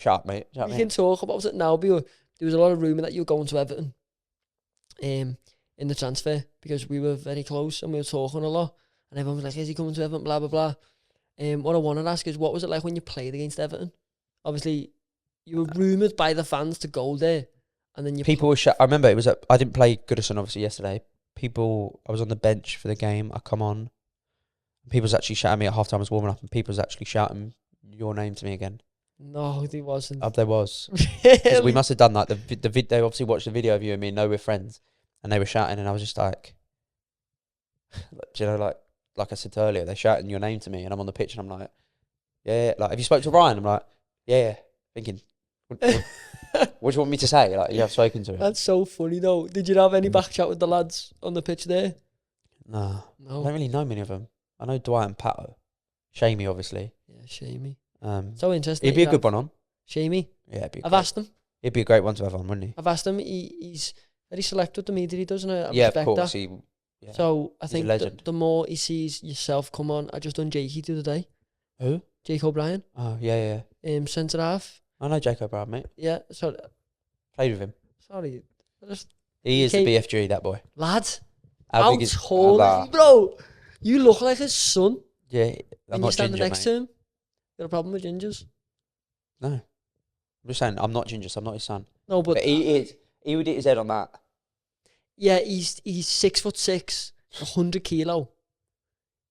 up, mate. Do you know what I You mean? can talk about it now, but there was a lot of rumour that you were going to Everton in the transfer because we were very close and we were talking a lot. And everyone was like, is he coming to Everton? Blah, blah, blah. What I want to ask is, what was it like when you played against Everton? Obviously, you were rumoured by the fans to go there. And then people were I remember it was I didn't play Goodison obviously yesterday. I was on the bench for the game. I come on. People was actually shouting me at half time. I was warming up and people was actually shouting your name to me again. No, there wasn't. There was. Really? We must have done that. They obviously watched the video of you and me and know we're friends. And they were shouting and I was just like, do you know, like I said earlier, they're shouting your name to me and I'm on the pitch and I'm like, yeah. Like, have you spoke to Ryan? I'm like, yeah. Thinking, what do you want me to say? Like, you have spoken to him. That's so funny though. Did you have any back chat with the lads on the pitch there? No. I No. don't really know many of them. I know Dwight and Pato. Shamey, obviously. Yeah, Shamey. So interesting. He'd be a good one on. Shamey. Yeah, I've asked him. He'd be a great one to have on, wouldn't he? I've asked him. He's very selective with the media he does, and I Yeah, respect of course. that. Yeah. So I He's a think legend. the more he sees yourself come on, I just done Jakey the other day. Who? Jake O'Brien. Oh, yeah. Centre half. I know Jacob Brown, mate. Yeah. So Played with him. sorry. Just, He is the BFG, that boy. lad, How how big is tall is he, bro? You look like his son. Yeah, I'm And not you're standing ginger, next mate. to him. Got a problem with gingers? No. I'm just saying, I'm not ginger, so I'm not his son. No, but he is. He would hit his head on that. yeah, he's 6'6", 100 kilo.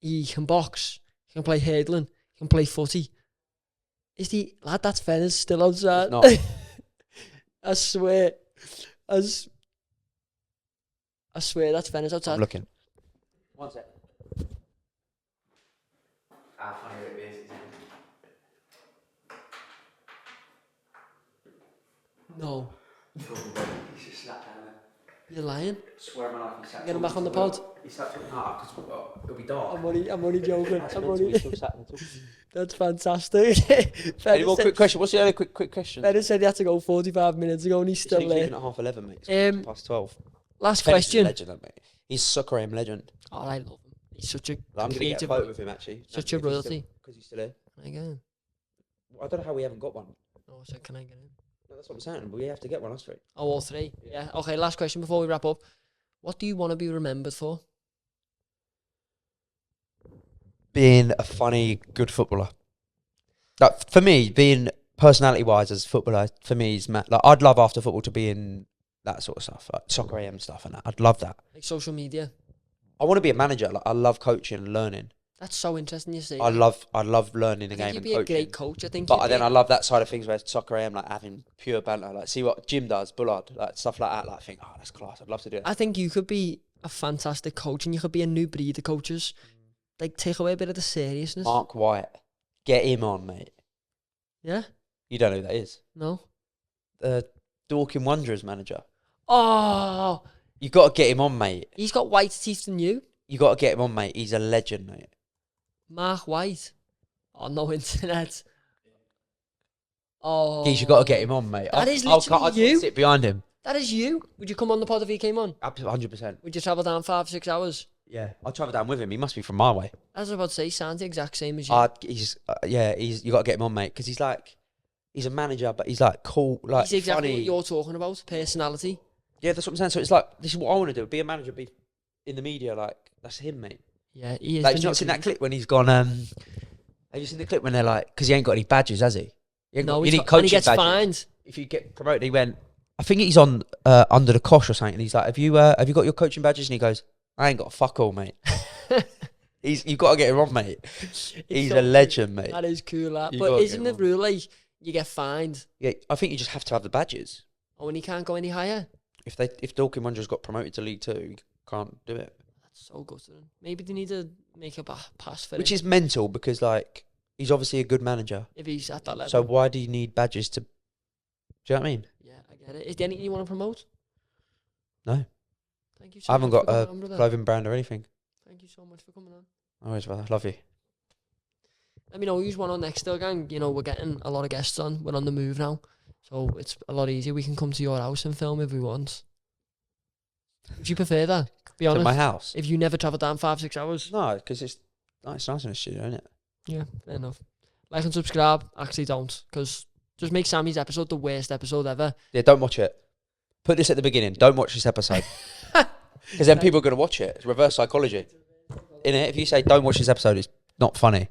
He can box. He can play hurdling. He can play footy. Is the lad that's Fenner's still outside? He's not. I swear, I swear that's Fenner's outside. I'm looking. One sec. Funny it is. No, He's just sat down there. you're lying. Swear my life, he sat. Get him back on the pod. He sat talking because it'll be dark. I'm only joking. He's still sat there talking. That's fantastic. Any more quick question? What's the other quick question? Fenner said he had to go 45 minutes ago and he's still He's there. leaving at 11:30, mate. It's past 12. Last Fenner's question. a legend, mate. He's Stillryan legend. Oh, I love him. He's such a I'm going to get a creative. photo with him, actually. Such a royalty. Because he's still here. Again. I don't know how we haven't got one. Oh, so can I get him? No, that's what I'm saying. We have to get one, us three. Oh, all three. Yeah. Okay. Last question before we wrap up. What do you want to be remembered for? Being a funny, good footballer. Like, for me, being personality-wise as a footballer, for me, is like I'd love after football to be in that sort of stuff, like Soccer AM stuff and that. I'd love that. Like social media. I want to be a manager. Like I love coaching and learning. That's so interesting. You say. I love learning the I think game you'd and be coaching. a great coach. I think. But then I love that side of things where Soccer AM, like having pure banter, like see what Jim does, Bullard, like stuff like that. Like I think, oh, that's class. I'd love to do that. I think you could be a fantastic coach, and you could be a new breed of coaches. Like take away a bit of the seriousness. Mark White, get him on, mate. Yeah. You don't know who that is. No. Dorking Wanderers manager. Oh, You got to get him on, mate. he's got whiter teeth than you. You got to get him on, mate. He's a legend, mate. Mark White. Oh, no internet. Oh. Geez, you got to get him on, mate. That is literally you. Sit behind him. That is you. Would you come on the pod if he came on? 100%. Would you travel down 5-6 hours? Yeah, I'll travel down with him. He must be from my way. As I was about to say, sounds the exact same as you. You got to get him on, mate, because he's a manager, but he's like cool, like He's exactly funny. what you're talking about, personality. Yeah, that's what I'm saying. So it's like, this is what I want to do: be a manager, be in the media. Like, that's him, mate. Yeah, he is. Like, have you not seen that clip when he's gone? Have you seen the clip when they're like, because he ain't got any badges, has he? No, you need and coaching he gets badges. fined. If you get promoted, he went. I think he's on under the cosh or something. And he's like, have you got your coaching badges? And he goes, I ain't got fuck all, mate. You've got to get him on, mate. He's a legend, mate. That is cool, that. You But gotta isn't get the rule like you get fined? Yeah, I think you just have to have the badges. Oh, and he can't go any higher? If Dorking Wanderers got promoted to League 2, you can't do it. That's so good. Maybe they need to make a pass for Which him is mental because, like, he's obviously a good manager. if he's at that level. So why do you need badges to... Do you know what I mean? Yeah, I get it. Is there anything you want to promote? No. Thank you so I haven't much got for a coming on, brother. clothing brand or anything. Thank you so much for coming on. Always, brother. Love you. Let me know who's one on next, Still Gang. You know, we're getting a lot of guests on. We're on the move now. So it's a lot easier. We can come to your house and film if we want. Would you prefer that? Be honest. To my house? If you never travel down 5-6 hours? No, because it's nice in the studio, isn't it? Yeah, fair enough. Like and subscribe. Actually don't. Because just make Sammie's episode the worst episode ever. Yeah, don't watch it. Put this at the beginning. Don't watch this episode. Because then people are going to watch it. It's reverse psychology. In it, if you say don't watch this episode, it's not funny.